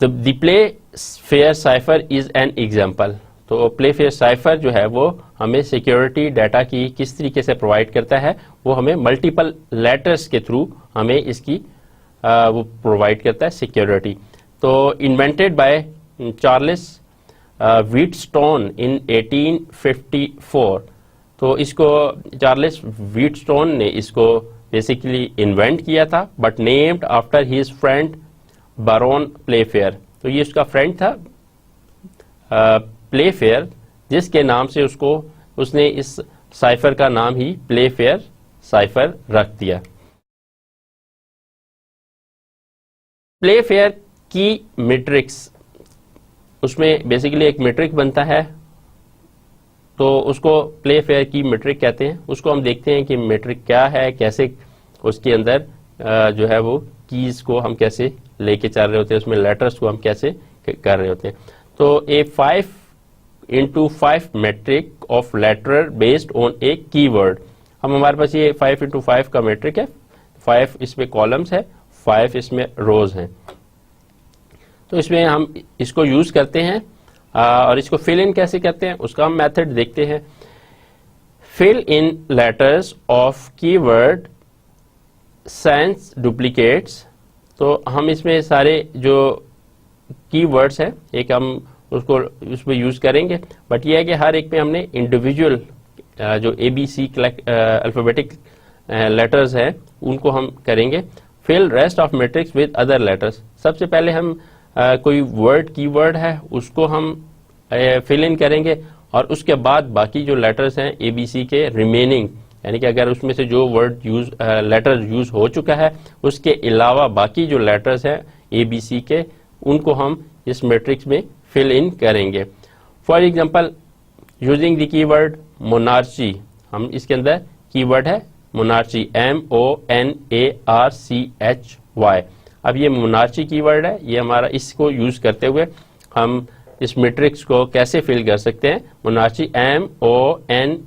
The play fair cipher is an example. तो प्ले फेयर साइफर जो है वो हमें सिक्योरिटी डाटा की किस तरीके से प्रोवाइड करता है, वो हमें मल्टीपल लेटर्स के थ्रू हमें इसकी वो प्रोवाइड करता है सिक्योरिटी। तो इन्वेंटेड बाय चार्ल्स व्हीटस्टोन इन 1854। तो इसको चार्ल्स व्हीटस्टोन ने इसको बेसिकली इन्वेंट किया था, but named after his friend Baron Playfair. तो ये उसका फ्रेंड था प्लेफेयर, जिसके नाम से उसने इस साइफर का नाम ही प्लेफेयर साइफर रख दिया। प्लेफेयर की मैट्रिक्स, उसमें बेसिकली एक मैट्रिक बनता है, तो उसको प्लेफेयर की मैट्रिक कहते हैं। उसको हम देखते हैं कि मैट्रिक क्या है, कैसे उसके अंदर जो है वो कीज को हम कैसे लेके चल रहे होते हैं, उसमें लेटर्स को हम कैसे कर रहे होते हैं। तो a 5x5 matrix of letter based on a keyword. हम हमारे पास ये 5x5 का मैट्रिक है, 5 इसमें कॉलम्स है, 5 इसमें रोज हैं। तो इसमें हम इसको यूज करते हैं और इसको फिल इन कैसे करते हैं उसका हम मेथड देखते हैं। Fill in letters of keyword sense duplicates. तो हम इसमें सारे जो कीवर्ड्स हैं एक हम उसको उसमें यूज करेंगे, बट ये है कि हर एक में हमने इंडिविजुअल जो ABC अल्फाबेटिक लेटर्स हैं उनको हम करेंगे। Fill rest of matrix with other letters. सबसे पहले हम कोई वर्ड कीवर्ड है उसको हम फिल इन करेंगे और उसके बाद बाकी जो लेटर्स हैं ABC के रिमेनिंग, यानी कि अगर उसमें से जो वर्ड लेटर यूज हो चुका है उसके अलावा बाकी जो लेटर्स हैं ABC के, उनको हम इस मैट्रिक्स में फिल इन करेंगे। For example using the keyword monarchy, हम इसके अंदर कीवर्ड है मोनार्ची, MONARCHY। अब ये मोनार्ची कीवर्ड है, ये हमारा इसको यूज करते हुए हम इस मैट्रिक्स को कैसे फिल कर सकते हैं। Monarchy MONARCHY।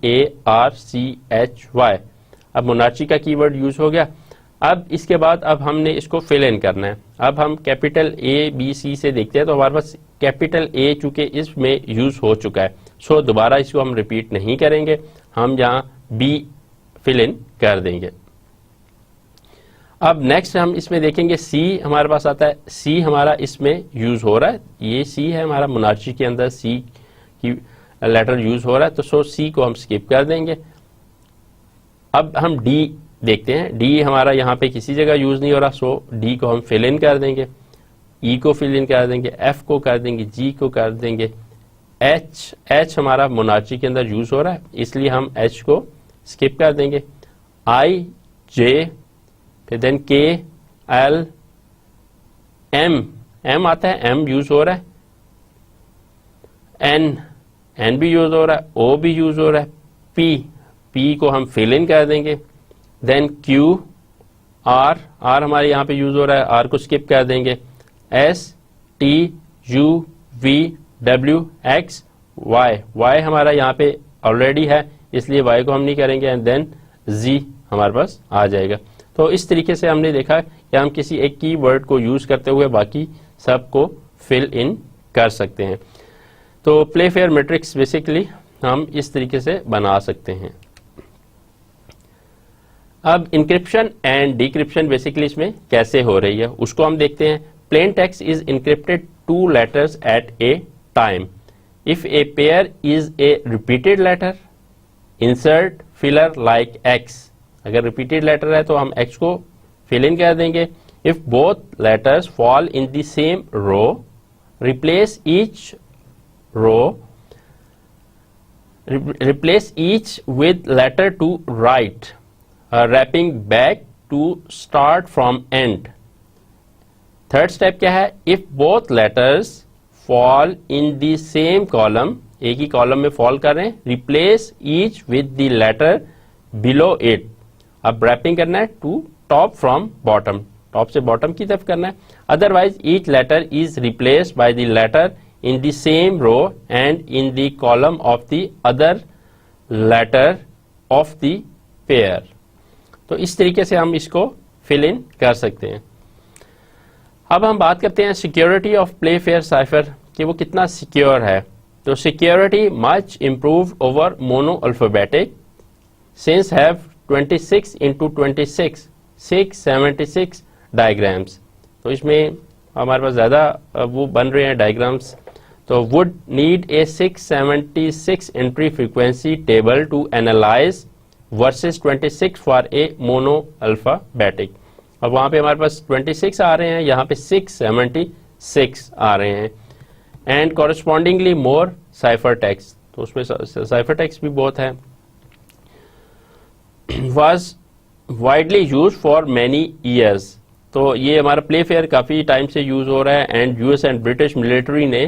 अब मोनार्ची का कीवर्ड यूज हो गया। अब इसके बाद अब हमने इसको फिल इन करना है। अब हम कैपिटल ABC से देखते हैं, तो हमारे पास कैपिटल A चूंकि इसमें यूज हो चुका है, सो दोबारा इसको हम रिपीट नहीं करेंगे, हम यहाँ B फिल इन कर देंगे। अब नेक्स्ट हम इसमें देखेंगे सी हमारे पास आता है, सी हमारा इसमें यूज हो रहा है, ये सी है हमारा मोनार्ची के अंदर सी की लेटर यूज हो रहा है, तो सो सी को हम स्किप कर देंगे। अब हम डी देखते हैं, डी हमारा यहाँ पे किसी जगह यूज नहीं हो रहा, सो डी को हम फिल इन कर देंगे, ई को फिल इन कर देंगे, एफ को कर देंगे, जी को कर देंगे, एच हमारा मोनार्ची के अंदर यूज हो रहा है इसलिए हम एच को स्किप कर देंगे, आई, जे, फिर देन के, एल, एम आता है, एम यूज हो रहा है, एन भी यूज हो रहा है, ओ भी यूज हो रहा है, पी को हम फिल इन कर देंगे, देन क्यू, आर हमारे यहाँ पे यूज हो रहा है, आर को स्किप कर देंगे, S, T, U, V, W, X, Y हमारा यहाँ पे ऑलरेडी है इसलिए वाई को हम नहीं करेंगे, एंड देन जी हमारे पास आ जाएगा। तो इस तरीके से हमने देखा कि हम किसी एक की वर्ड को यूज करते हुए बाकी सब को फिल इन कर सकते हैं। तो प्ले फेयर मैट्रिक्स बेसिकली हम इस तरीके से बना सकते हैं। अब इंक्रिप्शन एंड डिक्रिप्शन बेसिकली इसमें कैसे हो रही है उसको हम देखते हैं। Plain text is encrypted 2 letters at a time. If a pair is a repeated letter, insert filler like X. अगर repeated letter है तो हम X को fill in कर देंगे। If both letters fall in the same row, replace each with letter to right, wrapping back to start from end. Third step क्या है, if both letters fall in the same column, एक ही कॉलम में फॉल कर रहे हैं, replace each with the letter below it. अब रैपिंग करना है to top from bottom, top से बॉटम की तरफ करना है। Otherwise each letter is replaced by the letter in the same row and in the column of the other letter of the pair. तो इस तरीके से हम इसको फिल इन कर सकते हैं। अब हम बात करते हैं security of play fair cipher कि वो कितना सिक्योर है। तो security much improved over mono alphabetic since have 26 into 26 676 diagrams. तो इसमें हमारे पास ज़्यादा वो बन रहे हैं डायग्राम्स, तो would need a 676 entry frequency table to analyze versus 26 for a mono alphabetic. अब वहाँ पे हमारे पास 26 आ रहे हैं, यहाँ पे 676 आ रहे हैं, and correspondingly more cipher text, तो उसमें साइफर टेक्स्ट भी बहुत है। Was widely use for many years, तो ये हमारा प्ले फेयर काफ़ी टाइम से यूज हो रहा है, and US and British military ने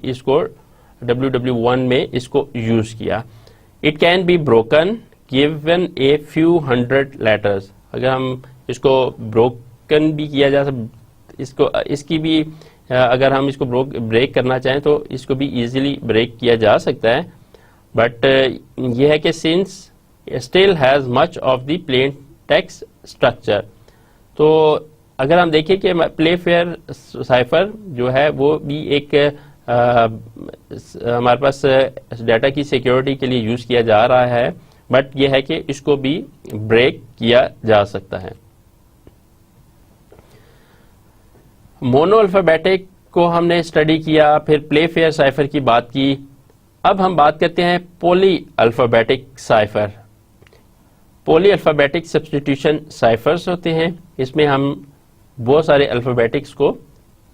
इसको WW1 में इसको यूज किया। It can be broken given a few hundred letters, अगर हम इसको ब्रोकन भी किया जा सकता, इसको इसकी भी अगर हम इसको ब्रेक करना चाहें तो इसको भी इजीली ब्रेक किया जा सकता है, बट यह है कि since still has much of the plain text structure. तो अगर हम देखें कि प्ले फेयर साइफर जो है वो भी एक हमारे पास डाटा की सिक्योरिटी के लिए यूज किया जा रहा है, बट यह है कि इसको भी ब्रेक किया जा सकता है। मोनो अल्फाबेटिक को हमने स्टडी किया, फिर प्ले फेयर साइफर की बात की। अब हम बात करते हैं poly alphabetic cipher. Poly alphabetic substitution cyphers होते हैं, इसमें हम बहुत सारे अल्फाबेटिक्स को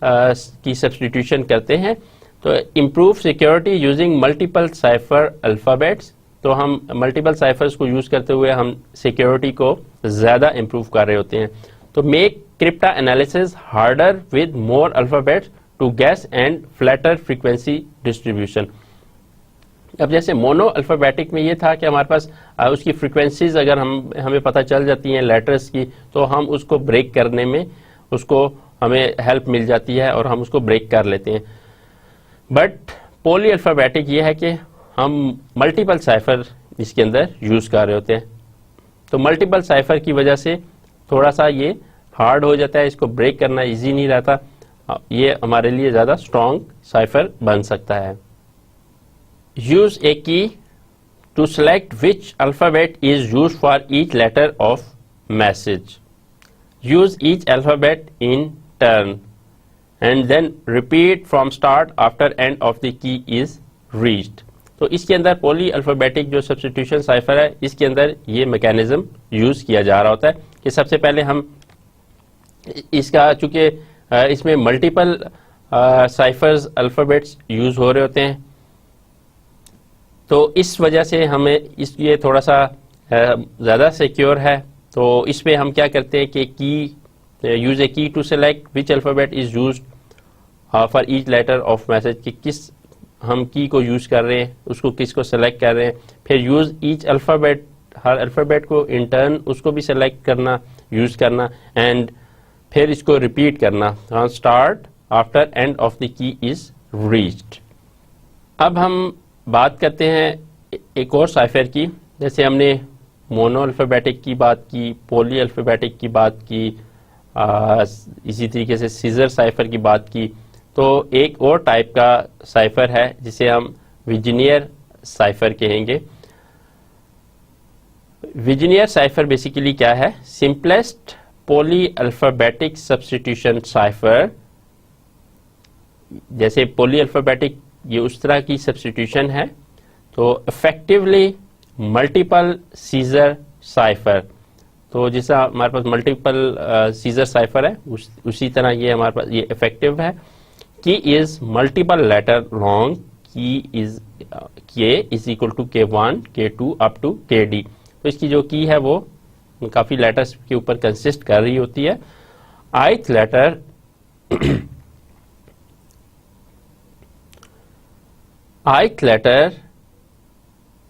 की सब्स्टिट्यूशन करते हैं। तो improve security using multiple cipher alphabets, तो हम मल्टीपल साइफर्स को यूज करते हुए हम सिक्योरिटी को ज़्यादा इम्प्रूव कर रहे होते हैं। तो make cryptanalysis harder with more alphabets to guess and flatter frequency distribution. अब जैसे मोनो अल्फाबेटिक में ये था कि हमारे पास उसकी फ्रीक्वेंसीज अगर हमें पता चल जाती हैं लेटर्स की, तो हम उसको ब्रेक करने में उसको हमें हेल्प मिल जाती है और हम उसको ब्रेक कर लेते हैं। बट पॉली अल्फाबेटिक ये है कि हम मल्टीपल साइफर इसके अंदर यूज कर रहे होते हैं, तो मल्टीपल साइफर की वजह से थोड़ा सा ये हार्ड हो जाता है, इसको ब्रेक करना इजी नहीं रहता, ये हमारे लिए ज़्यादा स्ट्रॉन्ग साइफर बन सकता है। Use a key to select which alphabet is use for each letter of message. use each alphabet in turn and then repeat from start after end of the key is reached। तो इसके अंदर पॉली अल्फाबेटिक जो सब्स्टिट्यूशन साइफर है, इसके अंदर ये मैकेनिज्म यूज किया जा रहा होता है कि सबसे पहले हम इसका, चूंकि इसमें मल्टीपल साइफर्स अल्फाबेट्स यूज हो रहे होते हैं, तो इस वजह से हमें ये थोड़ा सा ज़्यादा सिक्योर है। तो इसमें हम क्या करते हैं कि की use a key to select which alphabet is used for each letter of message, कि किस हम की को यूज़ कर रहे हैं, उसको किसको सेलेक्ट कर रहे हैं। फिर यूज़ ईच अल्फ़ाबेट, हर अल्फ़ाबेट को इन टर्न उसको भी सेलेक्ट करना, यूज़ करना, एंड फिर इसको रिपीट करना, start after end of the key is reached. अब हम बात करते हैं एक और साइफर की। जैसे हमने मोनो अल्फ़ाबेटिक की बात की, पॉली अल्फ़ाबेटिक की बात की, इसी तरीके से सीजर साइफर की बात की। तो एक और टाइप का साइफर है जिसे हम विजिनियर साइफर कहेंगे। विजिनियर साइफर बेसिकली क्या है? Simplest poly alphabetic substitution cipher. जैसे पॉली अल्फ़ाबेटिक ये उस तरह की सब्स्टिट्यूशन है, तो इफेक्टिवली मल्टीपल सीजर साइफर। तो जैसा हमारे पास मल्टीपल सीजर साइफर है, उसी तरह ये हमारे पास ये इफेक्टिव है। Key is multiple letter long, K is equal to K1 K2 up to KD। तो इसकी जो की है वो काफी लेटर्स के ऊपर कंसिस्ट कर रही होती है। ith letter ith letter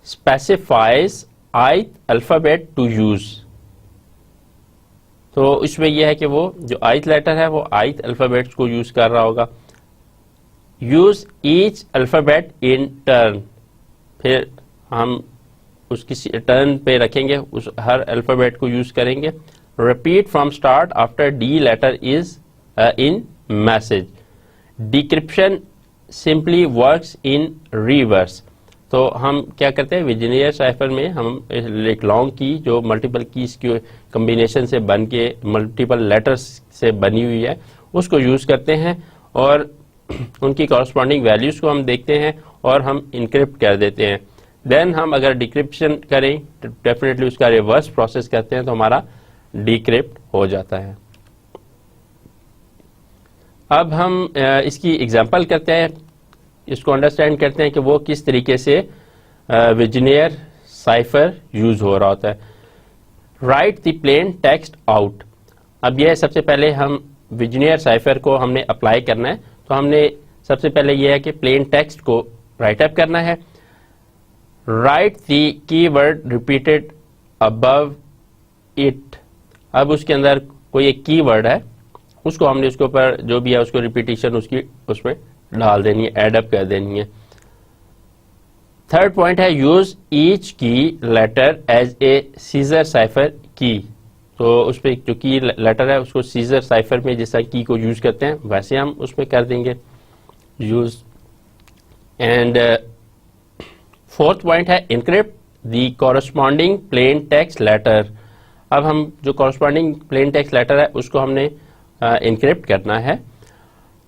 specifies ith alphabet to use. तो इसमें यह है कि वो जो ith लेटर है वो ith अल्फाबेट्स को यूज कर रहा होगा। Use each alphabet in turn, फिर हम उसकी टर्न पे रखेंगे, उस हर अल्फाबेट को यूज करेंगे। Repeat from start after D letter is in message. Decryption simply works in reverse. तो हम क्या करते हैं, विजिनियर साइफर में हम एक लॉन्ग की जो मल्टीपल कीज के कम्बिनेशन से बन के मल्टीपल लेटर्स से बनी हुई है उसको यूज करते हैं, और उनकी कॉरस्पॉन्डिंग वैल्यूज को हम देखते हैं और हम इनक्रिप्ट कर देते हैं। देन हम अगर डिक्रिप्शन करें तो डेफिनेटली उसका रिवर्स प्रोसेस करते हैं, तो हमारा डिक्रिप्ट हो जाता है। अब हम इसकी एग्जांपल करते हैं, इसको अंडरस्टैंड करते हैं कि वो किस तरीके से विजिनियर साइफर यूज हो रहा होता है। Right the plain text out. अब यह सबसे पहले हम विजिनियर साइफर को हमने अप्लाई करना है, तो हमने सबसे पहले यह है कि प्लेन टेक्स्ट को राइट अप करना है। Right the keyword repeated above it. अब उसके अंदर कोई एक कीवर्ड है, उसको हमने उसके ऊपर जो भी है उसको रिपीटिशन उसकी उसमें डाल देनी है, एड अप कर देनी है। थर्ड पॉइंट है use each key letter as a Caesar cipher की। तो उस पर जो की लेटर है उसको सीजर साइफर में जैसा की को यूज करते हैं वैसे हम उसमें कर देंगे यूज। एंड फोर्थ पॉइंट है encrypt the corresponding plain text letter. अब हम जो कॉरस्पॉन्डिंग प्लेन टेक्स्ट लेटर है उसको हमने इनक्रिप्ट करना है।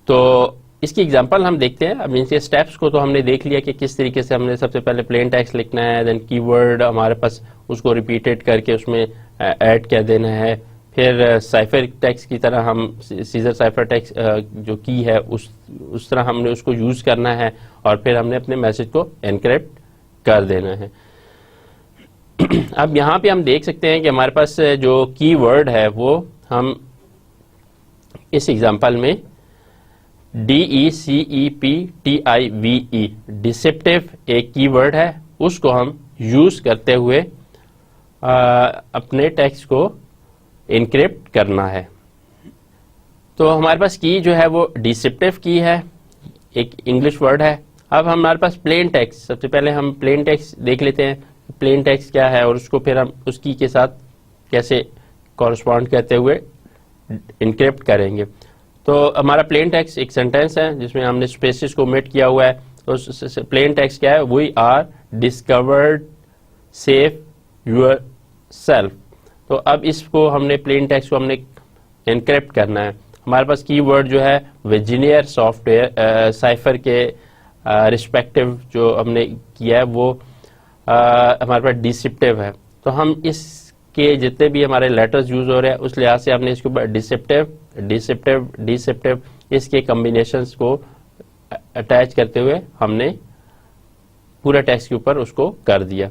तो इसकी एग्जांपल हम देखते हैं। अब इनके स्टेप्स को तो हमने देख लिया कि किस तरीके से हमने सबसे पहले प्लेन टेक्स्ट लिखना है, देन कीवर्ड हमारे पास उसको रिपीटेड करके उसमें ऐड कर देना है, फिर साइफर टेक्स्ट की तरह हम सीजर साइफर टेक्स्ट जो की है उस तरह हमने उसको यूज करना है, और फिर हमने अपने मैसेज को एनक्रिप्ट कर देना है। अब यहाँ पे हम देख सकते हैं कि हमारे पास जो कीवर्ड है वो हम इस एग्जांपल में DECEPTIVE डिसेप्टिव एक कीवर्ड है, उसको हम यूज करते हुए अपने टेक्स्ट को इनक्रिप्ट करना है। तो हमारे पास की जो है वो डिसेप्टिव की है, एक इंग्लिश वर्ड है। अब हमारे पास प्लेन टेक्स्ट, सबसे पहले हम प्लेन टेक्स्ट देख लेते हैं प्लेन टेक्स्ट क्या है, और उसको फिर हम उसकी के साथ कैसे कॉरस्पॉन्ड करते हुए इनक्रिप्ट करेंगे। तो हमारा प्लेन टेक्स्ट एक सेंटेंस है जिसमें हमने स्पेसिस को ओमिट किया हुआ है। तो प्लेन टेक्स्ट क्या है, we are discovered safe your self. तो अब इसको हमने प्लेन टेक्स्ट को हमने एनक्रिप्ट करना है। हमारे पास कीवर्ड जो है वर्जीनियर सॉफ्टवेयर साइफर के रिस्पेक्टिव जो हमने किया है वो हमारे पास डिसेप्टिव है। तो हम इसके जितने भी हमारे लेटर्स यूज हो रहे हैं उस लिहाज से हमने इसके ऊपर डिसेप्टिव इसके कॉम्बिनेशंस को अटैच करते हुए हमने पूरा टेक्स्ट के ऊपर उसको कर दिया।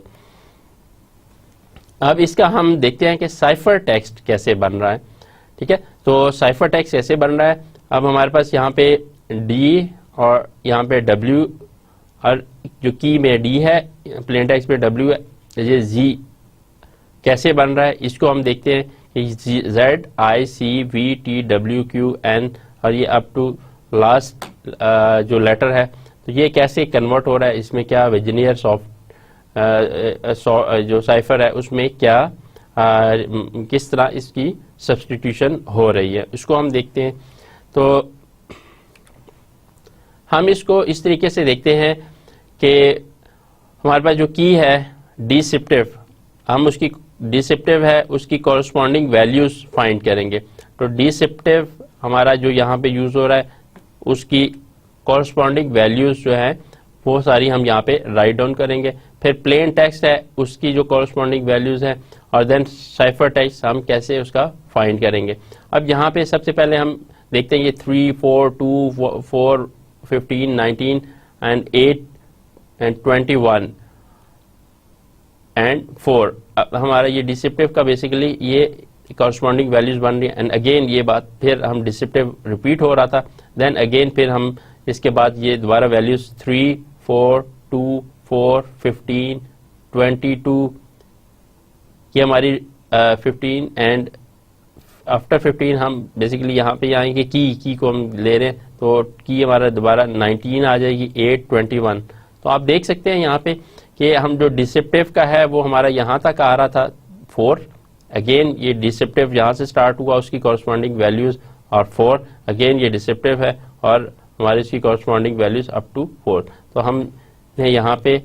अब इसका हम देखते हैं कि साइफर टेक्स्ट कैसे बन रहा है। ठीक है, तो साइफर टेक्स्ट कैसे बन रहा है। अब हमारे पास यहाँ पे डी और यहाँ पे डब्ल्यू और जो की में डी है, प्लेन टेक्स्ट पे डब्ल्यू है, ये जी कैसे बन रहा है इसको हम देखते हैं कि Z I C V T W Q N और ये अप टू लास्ट जो लेटर है तो ये कैसे कन्वर्ट हो रहा है, इसमें क्या वर्जीनियर जो साइफर है उसमें क्या किस तरह इसकी सब्स्टिट्यूशन हो रही है उसको हम देखते हैं। तो हम इसको इस तरीके से देखते हैं कि हमारे पास जो की है डिसेप्टिव, हम उसकी डिसेप्टिव है उसकी कॉरस्पॉन्डिंग वैल्यूज फाइंड करेंगे। तो डिसेप्टिव हमारा जो यहाँ पे यूज हो रहा है उसकी कॉरस्पॉन्डिंग वैल्यूज जो है वो सारी हम यहाँ पे राइट डाउन करेंगे। फिर प्लेन टेक्स्ट है उसकी जो कॉरस्पॉन्डिंग वैल्यूज है और देन साइफर टेक्स्ट हम कैसे उसका फाइंड करेंगे। अब यहाँ पे सबसे पहले हम देखते हैं ये 3, 4, 2, 4, 15, 19 एंड 8 एंड 21 एंड 4। अब हमारा ये डिसेप्टिव का बेसिकली ये कॉरस्पॉन्डिंग वैल्यूज बन रही है एंड अगेन ये बात फिर हम डिसेप्टिव रिपीट हो रहा था, देन अगेन फिर हम इसके बाद ये दोबारा वैल्यूज 3, 4, 2, 4, 15, 22 ये हमारी 15 एंड आफ्टर 15 हम बेसिकली यहाँ पे आएंगे की को हम ले रहे हैं तो की हमारा दोबारा 19 आ जाएगी, 8, 21। तो आप देख सकते हैं यहाँ पे कि हम जो डिसेप्टिव का है वो हमारा यहाँ तक आ रहा था 4, अगेन ये डिसेप्टिव यहाँ से स्टार्ट हुआ उसकी कॉरस्पॉन्डिंग वैल्यूज और 4, अगेन ये डिसेप्टिव है और हमारी इसकी कॉरस्पॉन्डिंग वैल्यूज अप टू 4। तो हम यहाँ पे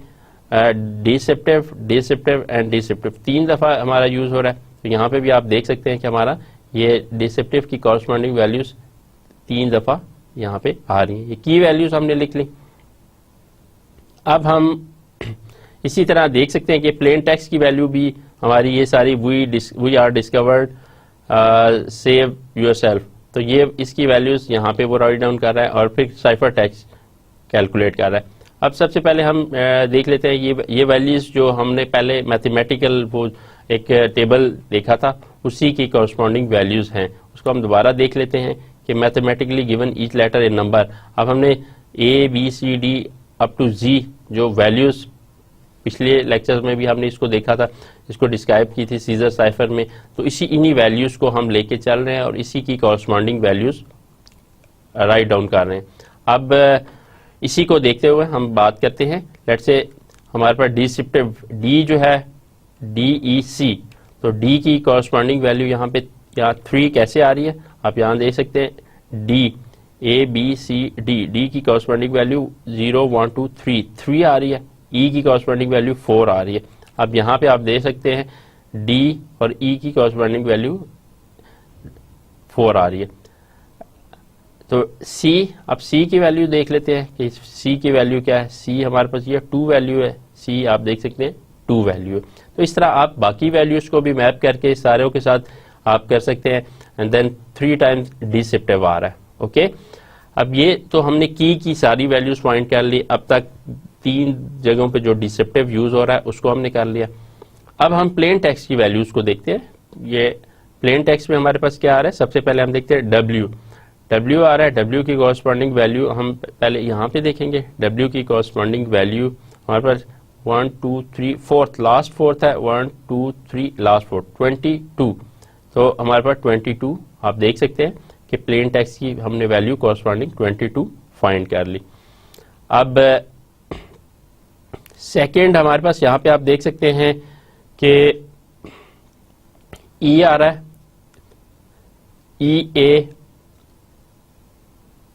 डिसेप्टिव एंड डिसेप्टिव 3 दफा हमारा यूज हो रहा है। तो यहाँ पे भी आप देख सकते हैं कि हमारा ये डिसेप्टिव की कॉरस्पॉन्डिंग वैल्यूज 3 दफा यहाँ पे आ रही हैं। ये की वैल्यूज हमने लिख ली। अब हम इसी तरह देख सकते हैं कि प्लेन टेक्स्ट की वैल्यू भी हमारी ये सारी we are discovered save yourself, तो ये इसकी वैल्यूज यहाँ पे वो राइट डाउन कर रहा है और फिर साइफर टेक्स्ट कैलकुलेट कर रहा है। अब सबसे पहले हम देख लेते हैं ये वैल्यूज जो हमने पहले मैथमेटिकल वो एक टेबल देखा था उसी की कॉरस्पॉन्डिंग वैल्यूज हैं, उसको हम दोबारा देख लेते हैं कि mathematically given each letter in number. अब हमने A B C D up to G जो वैल्यूज पिछले लेक्चर्स में भी हमने इसको देखा था, इसको डिस्क्राइब की थी सीजर साइफर में, तो इन्हीं वैल्यूज को हम लेके चल रहे हैं और इसी की कॉरस्पॉन्डिंग वैल्यूज राइट डाउन कर रहे हैं। अब इसी को देखते हुए हम बात करते हैं, लेट्स से हमारे पास डिसेप्टिव डी जो है DEC, तो डी की कॉरस्पॉन्डिंग वैल्यू यहाँ पे 3 कैसे आ रही है आप यहाँ देख सकते हैं। डी ABCD डी की कॉरस्पॉन्डिंग वैल्यू 0, 1, 2, 3 आ रही है। ई की कॉरस्पॉन्डिंग वैल्यू 4 आ रही है। अब यहाँ पे आप देख सकते हैं डी और ई की कॉरस्पॉन्डिंग वैल्यू 4 आ रही है। तो सी, अब सी की वैल्यू देख लेते हैं कि सी की वैल्यू क्या है। सी हमारे पास ये 2 वैल्यू है, सी आप देख सकते हैं 2 वैल्यू है। तो इस तरह आप बाकी वैल्यूज को भी मैप करके सारों के साथ आप कर सकते हैं एंड देन 3 टाइम्स डिसेप्टिव आ रहा है। ओके, अब ये तो हमने की सारी वैल्यूज फाइंड कर ली। अब तक 3 जगहों पे जो डिसेप्टिव यूज हो रहा है उसको हमने कर लिया। अब हम प्लेन टेक्स्ट की वैल्यूज को देखते हैं। ये प्लेन टेक्स्ट में हमारे पास क्या आ रहा है, सबसे पहले हम देखते हैं डब्ल्यू आ रहा है। डब्ल्यू की कॉरस्पॉन्डिंग वैल्यू हम पहले यहाँ पे देखेंगे। डब्ल्यू की कॉरस्पॉन्डिंग वैल्यू हमारे पास 1, 2, 3, 4 लास्ट 4 है, 1, 2, 3 लास्ट 4 22। तो हमारे पास 22 आप देख सकते हैं कि प्लेन टेक्स्ट की हमने वैल्यू कॉरस्पॉन्डिंग 22 फाइंड कर ली। अब सेकेंड हमारे पास यहाँ पे आप देख सकते हैं कि ई आ रहा है।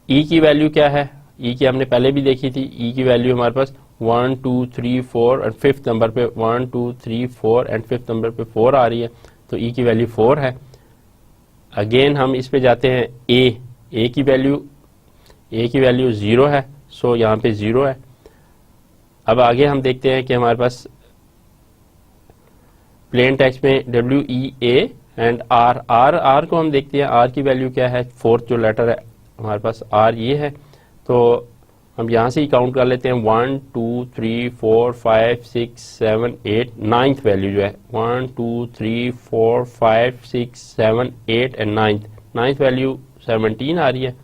ई की वैल्यू क्या है, ई की हमने पहले भी देखी थी। ई की वैल्यू हमारे पास 1, 2, 3, 4 एंड 5th नंबर पे 1, 2, 3, 4 एंड 5th नंबर पे 4 आ रही है। तो ई की वैल्यू 4 है। अगेन हम इस पे जाते हैं, ए की वैल्यू 0 है, सो यहाँ पे 0 है। अब आगे हम देखते हैं कि हमारे पास प्लेन टेक्स्ट में WEA एंड R को हम देखते हैं, R की वैल्यू क्या है, फोर्थ जो लेटर है हमारे पास R ये है, तो हम यहाँ से ही काउंट कर लेते हैं 1 2 3 4 5 6 7 8, नाइन्थ वैल्यू जो है 1 2 3 4 5 6 7 8 एंड नाइन्थ वैल्यू 17 आ रही है।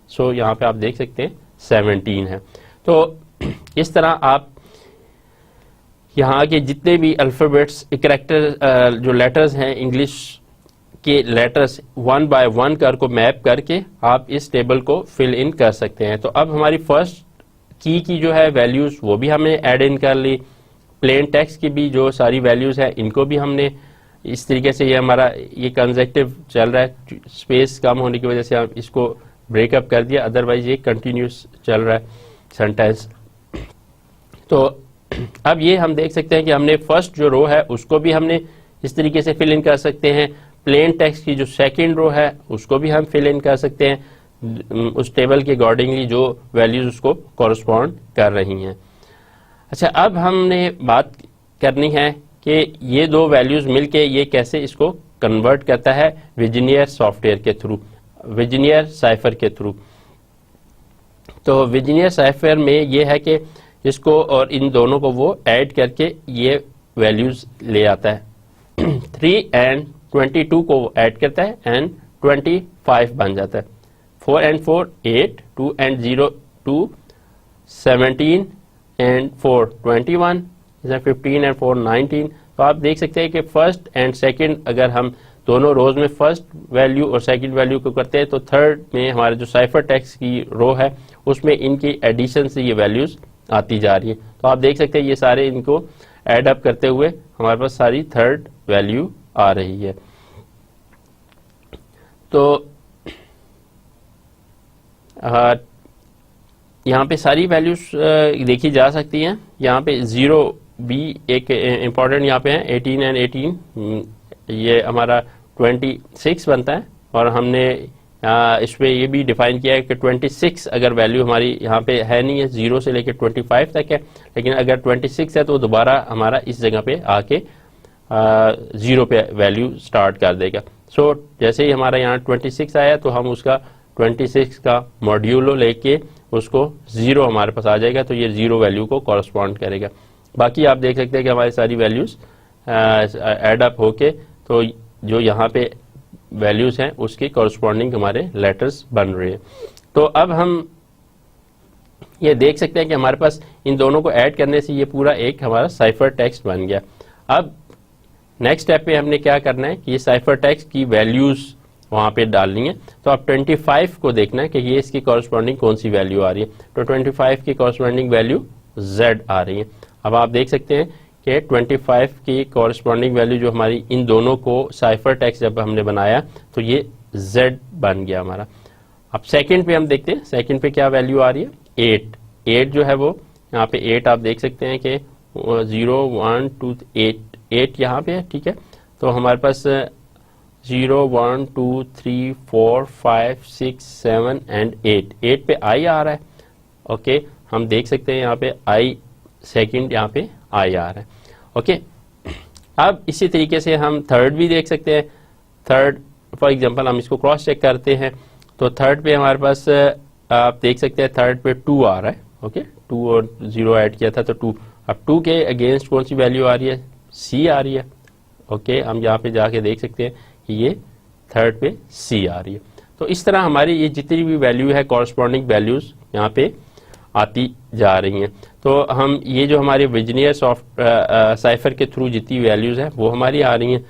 सो यहाँ पे आप देख सकते हैं 17 है। तो इस तरह आप यहाँ के जितने भी अल्फ़ाबेट्स कैरेक्टर जो लेटर्स हैं इंग्लिश के लेटर्स 1 बाय 1 को मैप करके आप इस टेबल को फिल इन कर सकते हैं। तो अब हमारी फर्स्ट की जो है वैल्यूज़ वो भी हमने ऐड इन कर ली, प्लेन टेक्स्ट की भी जो सारी वैल्यूज़ है इनको भी हमने इस तरीके से, ये हमारा ये कंसेक्टिव चल रहा है, स्पेस कम होने की वजह से हम इसको ब्रेकअप कर दिया, अदरवाइज ये कंटिन्यूस चल रहा है सेंटेंस। तो अब ये हम देख सकते हैं कि हमने फर्स्ट जो रो है उसको भी हमने इस तरीके से फिल इन कर सकते हैं, प्लेन टेक्स्ट की जो सेकंड रो है उसको भी हम फिल इन कर सकते हैं उस टेबल के अकॉर्डिंगली जो वैल्यूज उसको कॉरस्पॉन्ड कर रही हैं। अच्छा, अब हमने बात करनी है कि ये दो वैल्यूज मिलके ये कैसे इसको कन्वर्ट करता है विजनियर सॉफ्टवेयर के थ्रू, विजनियर साइफर के थ्रू। तो विजनियर साइफर में ये है कि इसको और इन दोनों को वो ऐड करके ये वैल्यूज ले आता है 3 एंड 22 को ऐड करता है एंड 25 बन जाता है, 4 एंड 4 8, 2 एंड 0 2, 17 एंड 4 21, 15 एंड 4 19। तो आप देख सकते हैं कि फर्स्ट एंड सेकंड अगर हम दोनों रोज में फर्स्ट वैल्यू और सेकंड वैल्यू को करते हैं तो थर्ड में हमारे जो साइफर टेक्स्ट की रो है उसमें इनकी एडिशन से ये वैल्यूज आती जा रही है। तो आप देख सकते हैं ये सारे इनको ऐड अप करते हुए हमारे पास सारी थर्ड वैल्यू आ रही है। तो यहाँ पे सारी वैल्यूज देखी जा सकती हैं। यहाँ पे 0 भी एक इम्पॉर्टेंट यहाँ पे है, 18 एंड 18 ये हमारा 26 बनता है, और हमने इसमें ये भी डिफाइन किया है कि 26 अगर वैल्यू हमारी यहाँ पे है नहीं है, 0 से लेकर 25 तक है, लेकिन अगर 26 है तो दोबारा हमारा इस जगह पे आके 0 पे वैल्यू स्टार्ट कर देगा। सो जैसे ही हमारा यहाँ 26 आया तो हम उसका 26 का मॉड्यूलो लेके उसको 0 हमारे पास आ जाएगा, तो ये 0 वैल्यू को कॉरस्पॉन्ड करेगा। बाकी आप देख सकते हैं कि हमारी सारी वैल्यूज एड अप होके तो जो यहाँ पे वैल्यूज हैं उसके कॉरस्पॉन्डिंग हमारे लेटर्स बन रहे हैं। तो अब हम ये देख सकते हैं कि हमारे पास इन दोनों को ऐड करने से ये पूरा एक हमारा साइफर टेक्स्ट बन गया। अब नेक्स्ट स्टेप पे हमने क्या करना है कि ये साइफर टेक्स्ट की वैल्यूज वहां पे डालनी है। तो अब 25 को देखना है कि ये इसकी कॉरस्पॉन्डिंग कौन सी वैल्यू आ रही है। तो 25 की कॉरस्पॉन्डिंग वैल्यू Z आ रही है। अब आप देख सकते हैं कि 25 की कॉरस्पॉन्डिंग वैल्यू जो हमारी इन दोनों को साइफर टेक्स्ट जब हमने बनाया तो ये Z बन गया हमारा। अब सेकंड पे हम देखते हैं, सेकंड पे क्या वैल्यू आ रही है, 8 जो है वो यहाँ पे 8 आप देख सकते हैं कि 0 1 2 8 यहाँ पे है, ठीक है। तो हमारे पास 0 1 2 3 4 5 6 7 एंड 8 पे I आ रहा है। ओके, हम देख सकते हैं यहाँ पे I सेकंड, यहाँ पे I आ रहा है। ओके, अब इसी तरीके से हम थर्ड भी देख सकते हैं। थर्ड फॉर एग्जांपल हम इसको क्रॉस चेक करते हैं तो थर्ड पे हमारे पास आप देख सकते हैं थर्ड पे 2 आ रहा है। ओके, 2 और 0 ऐड किया था तो 2। अब 2 के अगेंस्ट कौन सी वैल्यू आ रही है, C आ रही है। ओके, हम यहाँ पे जाके देख सकते हैं कि ये थर्ड पे C आ रही है। तो इस तरह हमारी ये जितनी भी वैल्यू है कॉरस्पॉन्डिंग वैल्यूज यहाँ पे आती जा रही हैं। तो हम ये जो हमारे विजनियर साइफर के थ्रू जितनी वैल्यूज है वो हमारी आ रही हैं।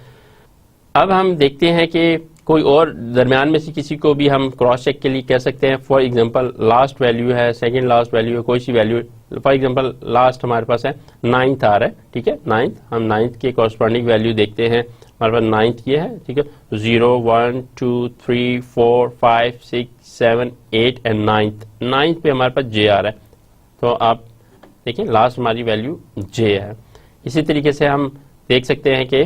अब हम देखते हैं कि कोई और दरमियान में से किसी को भी हम क्रॉस चेक के लिए कह सकते हैं। फॉर एग्जांपल लास्ट वैल्यू है, सेकंड लास्ट वैल्यू है, कोई सी वैल्यू, फॉर एग्जांपल लास्ट हमारे पास है 9th आ रहा है, ठीक है। 9th, हम 9th के कॉरस्पॉन्डिंग वैल्यू देखते हैं, हमारे पास 9th ये है, ठीक है। 0 1 2 3 4 5 6 7 8 एंड 9th पे हमारे पास J आ रहा है। तो आप देखिए लास्ट हमारी वैल्यू J है। इसी तरीके से हम देख सकते हैं कि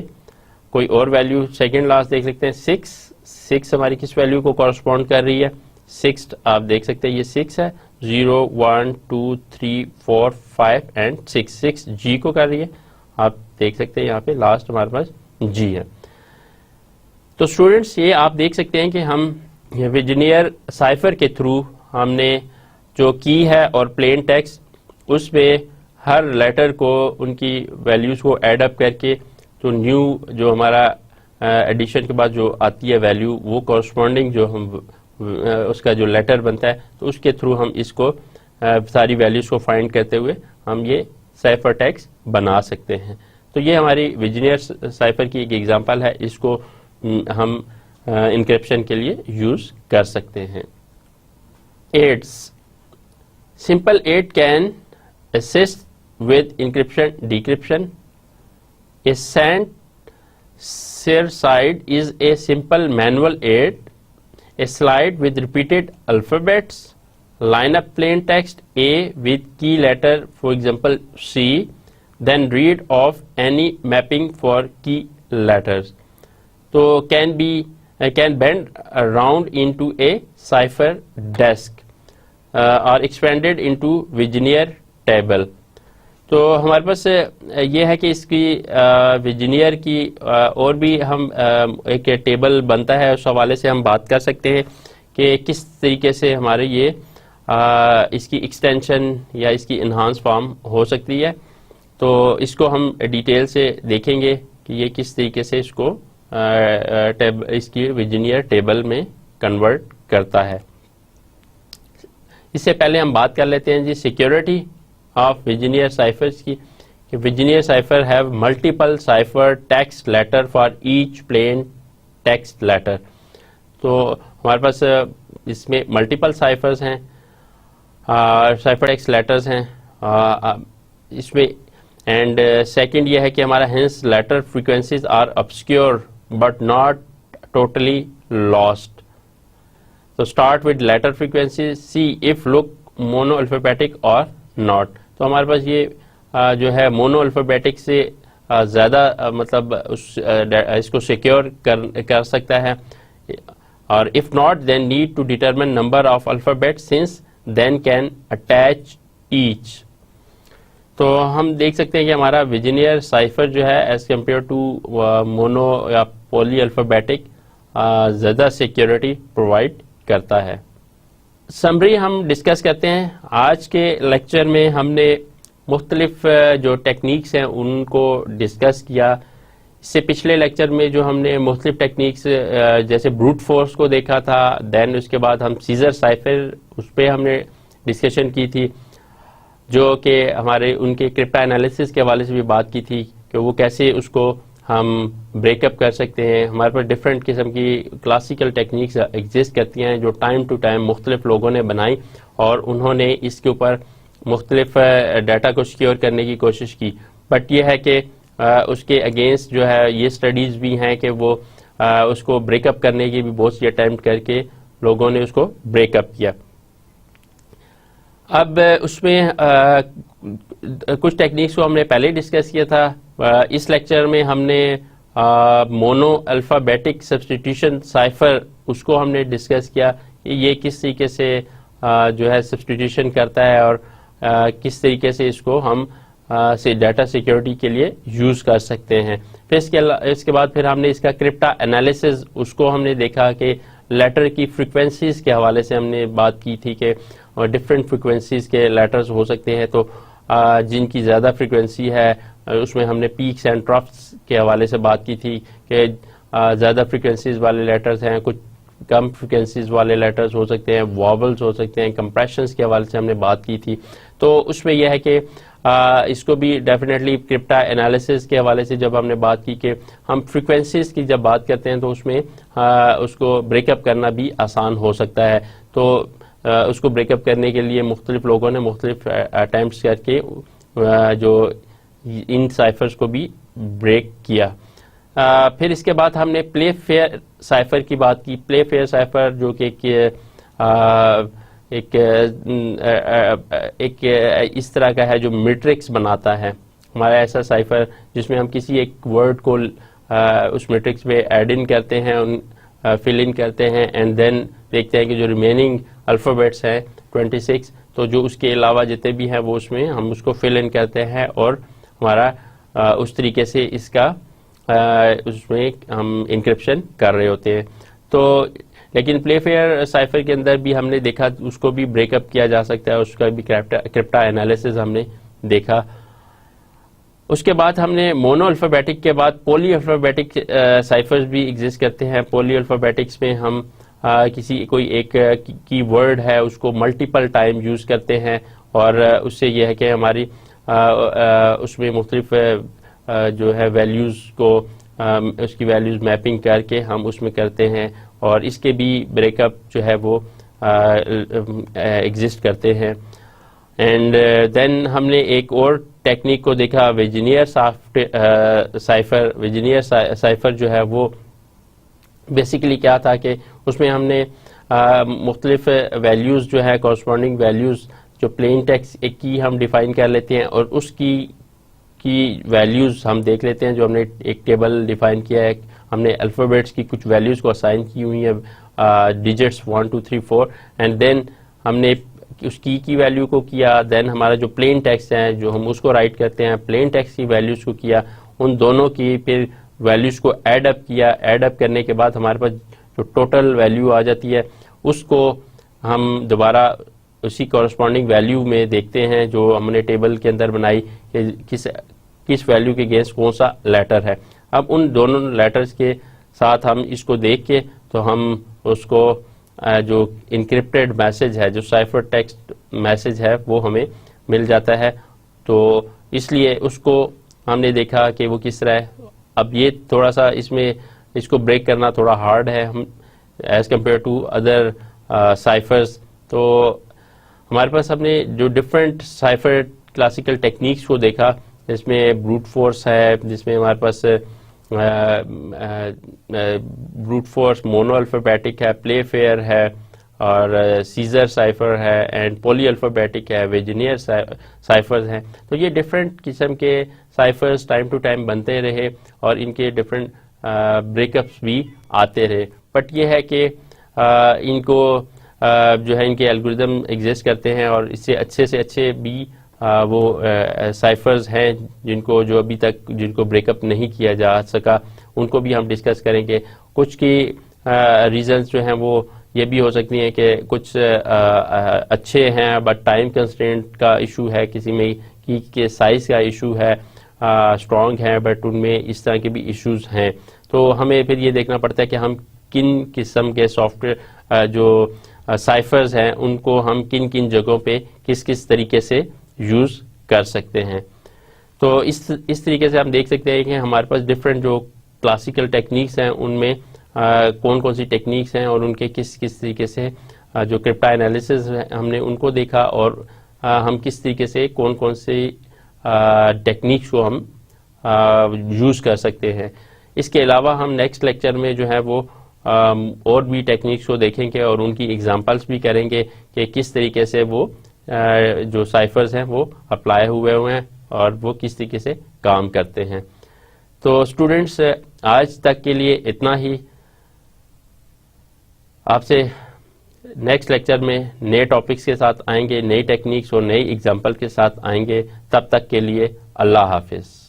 कोई और वैल्यू सेकंड लास्ट देख सकते हैं 6 6 हमारी किस वैल्यू को कॉरस्पॉन्ड कर रही है? 6 आप देख सकते हैं ये 6 है, 0 1 2 3 4 5 एंड 6 G को कर रही है। आप देख सकते हैं यहाँ पे लास्ट हमारे पास G है। तो स्टूडेंट्स ये आप देख सकते हैं कि हम विजनियर साइफर के थ्रू हमने जो की है और प्लेन टेक्स्ट उसमें हर लेटर को उनकी वैल्यूज को ऐड अप करके तो न्यू जो हमारा एडिशन के बाद जो आती है वैल्यू वो कॉरस्पॉन्डिंग जो हम उसका जो लेटर बनता है तो उसके थ्रू हम इसको सारी वैल्यूज को फाइंड करते हुए हम ये साइफर टेक्स्ट बना सकते हैं। तो ये हमारी विजनियर साइफर की एक एग्जांपल है, इसको हम इंक्रिप्शन के लिए यूज कर सकते हैं। Aids simple aid can assist with encryption decryption. A sans-serif side is a simple manual aid, a slide with repeated alphabets, line up plain text A with key letter, for example C, then read off any mapping for key letters. So can bend around into a cipher desk or expanded into Vigenère table. तो हमारे पास ये है कि इसकी विजनियर की और भी हम एक टेबल बनता है, उस हवाले से हम बात कर सकते हैं कि किस तरीके से हमारे ये इसकी एक्सटेंशन या इसकी इन्हांस फॉर्म हो सकती है। तो इसको हम डिटेल से देखेंगे कि ये किस तरीके से इसको इसकी विजनियर टेबल में कन्वर्ट करता है। इससे पहले हम बात कर लेते हैं जी सिक्योरिटी ऑफ विजनियर साइफर्स की। Vigenere cipher have multiple cipher text letter for each plain text letter. तो हमारे पास इसमें मल्टीपल साइफर्स हैं, साइफर टेक्स्ट लेटर्स हैं इसमें। एंड सेकंड ये है कि हमारा hence letter frequencies are obscure but not totally lost. तो start with letter frequency, see if look monoalphabetic और नॉट। तो हमारे पास ये जो है मोनो अल्फाबेटिक से ज़्यादा मतलब इसको सिक्योर कर सकता है। और if not then need to determine number of alphabet since then can attach each. तो हम देख सकते हैं कि हमारा विजनियर साइफर जो है एज कम्पेयर टू मोनो या पॉली अल्फाबेटिक ज़्यादा सिक्योरिटी प्रोवाइड करता है। समरी हम डिस्कस करते हैं। आज के लेक्चर में हमने मुख्तलिफ जो टेक्निक्स हैं उनको डिस्कस किया। इससे पिछले लेक्चर में जो हमने मुख्तलिफ टेक्निक्स जैसे ब्रूट फोर्स को देखा था, देन उसके बाद हम सीजर साइफर उस पर हमने डिस्कशन की थी, जो कि हमारे उनके क्रिप्टा एनालिसिस के हवाले से भी बात की थी कि वो कैसे उसको हम ब्रेकअप कर सकते हैं। हमारे पास डिफरेंट किस्म की क्लासिकल टेक्निक्स एग्जिस्ट करती हैं जो टाइम टू टाइम मुख्तलिफ लोगों ने बनाई और उन्होंने इसके ऊपर मुख्तलिफ डाटा को सिक्योर करने की कोशिश की। बट ये है कि उसके अगेंस्ट जो है ये स्टडीज़ भी हैं कि वो उसको ब्रेकअप करने की भी बहुत सी अटैम्प्ट करके लोगों ने उसको ब्रेकअप किया। अब उसमें कुछ टेक्निक्स को हमने पहले डिस्कस किया था। इस लेक्चर में हमने मोनो अल्फ़ाबेटिक सब्स्टिट्यूशन साइफर उसको हमने डिस्कस किया कि ये किस तरीके से जो है सब्स्टिट्यूशन करता है और किस तरीके से इसको हम से डाटा सिक्योरिटी के लिए यूज़ कर सकते हैं। फिर इसके बाद फिर हमने इसका क्रिप्टा एनालिसिस उसको हमने देखा कि लेटर की फ्रीक्वेंसीज के हवाले से हमने बात की थी कि डिफरेंट फ्रीक्वेंसीज के लेटर्स हो सकते हैं। तो जिनकी ज़्यादा फ्रीक्वेंसी है उसमें हमने पीक्स एंड ट्रफ्स के हवाले से बात की थी कि ज़्यादा फ्रीक्वेंसीज वाले लेटर्स हैं, कुछ कम फ्रीक्वेंसीज वाले लेटर्स हो सकते हैं, वॉवल्स हो सकते हैं, कंप्रेशंस के हवाले से हमने बात की थी। तो उसमें यह है कि इसको भी डेफिनेटली क्रिप्टा एनालिसिस के हवाले से जब हमने बात की कि हम फ्रीक्वेंसीज की जब बात करते हैं तो उसमें उसको ब्रेकअप करना भी आसान हो सकता है। तो उसको ब्रेकअप करने के लिए मुख्तलिफ लोगों ने मुख्तलिफ अटैम्प्ट्स करके जो इन साइफर्स को भी ब्रेक किया। फिर इसके बाद हमने प्ले फेयर साइफर की बात की। प्ले फेयर साइफर जो कि एक इस तरह का है जो मैट्रिक्स बनाता है। हमारा ऐसा साइफर जिसमें हम किसी एक वर्ड को उस मैट्रिक्स में ऐड इन करते हैं फिल इन करते हैं एंड देन देखते हैं कि जो रिमेनिंग अल्फ़ाबेट्स हैं 26, तो जो उसके अलावा जितने भी हैं वो उसमें हम उसको फिल इन करते हैं और हमारा उस तरीके से इसका उसमें हम इंक्रिप्शन कर रहे होते हैं। तो लेकिन प्लेफेयर साइफर के अंदर भी हमने देखा उसको भी ब्रेकअप किया जा सकता है, उसका भी क्रिप्टा एनालिसिस हमने देखा। उसके बाद हमने मोनो अल्फ़ाबेटिक के बाद पॉली अल्फ़ाबेटिक साइफर्स भी एग्जिस्ट करते हैं। पॉली अल्फ़ाबेटिक्स में हम किसी कोई एक की वर्ड है उसको मल्टीपल टाइम यूज़ करते हैं और उससे यह है कि हमारी उसमें मुख्तलिफ जो है वैल्यूज़ को उसकी वैल्यूज़ मैपिंग करके हम उसमें करते हैं और इसके भी ब्रेकअप जो है वो एग्जिस्ट करते हैं। एंड देन हमने एक और टेक्निक को देखा वेजिनियर साइफर। वेजिनियर साइफर जो है वो बेसिकली क्या था कि उसमें हमने मुख्तलिफ वैल्यूज़ जो है कॉरस्पॉन्डिंग वैल्यूज़ जो प्लेन टेक्स्ट एक की हम डिफाइन कर लेते हैं और उसकी वैल्यूज़ हम देख लेते हैं। जो हमने एक टेबल डिफाइन किया है, हमने अल्फ़ाबेट्स की कुछ वैल्यूज़ को असाइन की हुई है डिजिट्स 1 2 3 4 एंड देन हमने उस की वैल्यू को किया। देन हमारा जो प्लेन टेक्स्ट है जो हम उसको राइट करते हैं, प्लेन टेक्स्ट की वैल्यूज़ को किया, उन दोनों की फिर वैल्यूज़ को ऐड अप किया। ऐड अप करने के बाद हमारे पास जो टोटल वैल्यू आ जाती है उसको हम दोबारा उसी कॉरस्पॉन्डिंग वैल्यू में देखते हैं जो हमने टेबल के अंदर बनाई कि किस वैल्यू के अगेंस्ट कौन सा लेटर है। अब उन दोनों लेटर्स के साथ हम इसको देख के तो हम उसको जो इनक्रिप्टेड मैसेज है, जो साइफर टेक्स्ट मैसेज है वो हमें मिल जाता है। तो इसलिए उसको हमने देखा कि वो किस तरह है। अब ये थोड़ा सा इसमें इसको ब्रेक करना थोड़ा हार्ड है हम as compare to other ciphers. तो हमारे पास हमने जो डिफरेंट साइफर क्लासिकल टेक्निक्स को देखा, जिसमें ब्रूट फोर्स है, जिसमें हमारे पास ब्रूट फोर्स मोनो अल्फ़ाबेटिक है, प्लेफेयर है और सीजर साइफर है एंड पॉली अल्फ़ाबेटिक है, वेजिनियर साइफर्स हैं। तो ये डिफरेंट किस्म के साइफर्स टाइम टू टाइम बनते रहे और इनके डिफरेंट ब्रेकअप्स भी आते रहे। बट ये है कि इनको जो है इनके एल्गोरिदम एग्जिस्ट करते हैं और इससे अच्छे भी वो साइफर्स हैं जिनको जो अभी तक जिनको ब्रेकअप नहीं किया जा सका, उनको भी हम डिस्कस करेंगे। कुछ की रीजंस जो हैं वो ये भी हो सकती हैं कि कुछ अच्छे हैं बट टाइम कंस्ट्रेंट का इशू है, किसी में की के साइज का इशू है, स्ट्रॉन्ग है बट उनमें इस तरह के भी इश्यूज हैं। तो हमें फिर ये देखना पड़ता है कि हम किन किस्म के सॉफ्टवेयर जो साइफर्स हैं उनको हम किन किन जगहों पे किस किस तरीके से यूज़ कर सकते हैं। तो इस तरीके से हम देख सकते हैं कि हमारे पास डिफरेंट जो क्लासिकल टेक्निक्स हैं उनमें कौन कौन सी टेक्निक्स हैं और उनके किस किस तरीके से जो क्रिप्टा एनालिसिस हमने उनको देखा और हम किस तरीके से कौन कौन से टेक्निक्स को हम यूज़ कर सकते हैं। इसके अलावा हम नेक्स्ट लेक्चर में जो है वो और भी टेक्निक्स को देखेंगे और उनकी एग्जांपल्स भी करेंगे कि किस तरीके से वो जो साइफर्स हैं वो अप्लाई हुए हैं और वो किस तरीके से काम करते हैं। तो स्टूडेंट्स आज तक के लिए इतना ही। आपसे नेक्स्ट लेक्चर में नए टॉपिक्स के साथ आएंगे, नई टेक्निक्स और नई एग्जांपल के साथ आएंगे। तब तक के लिए अल्लाह हाफिज।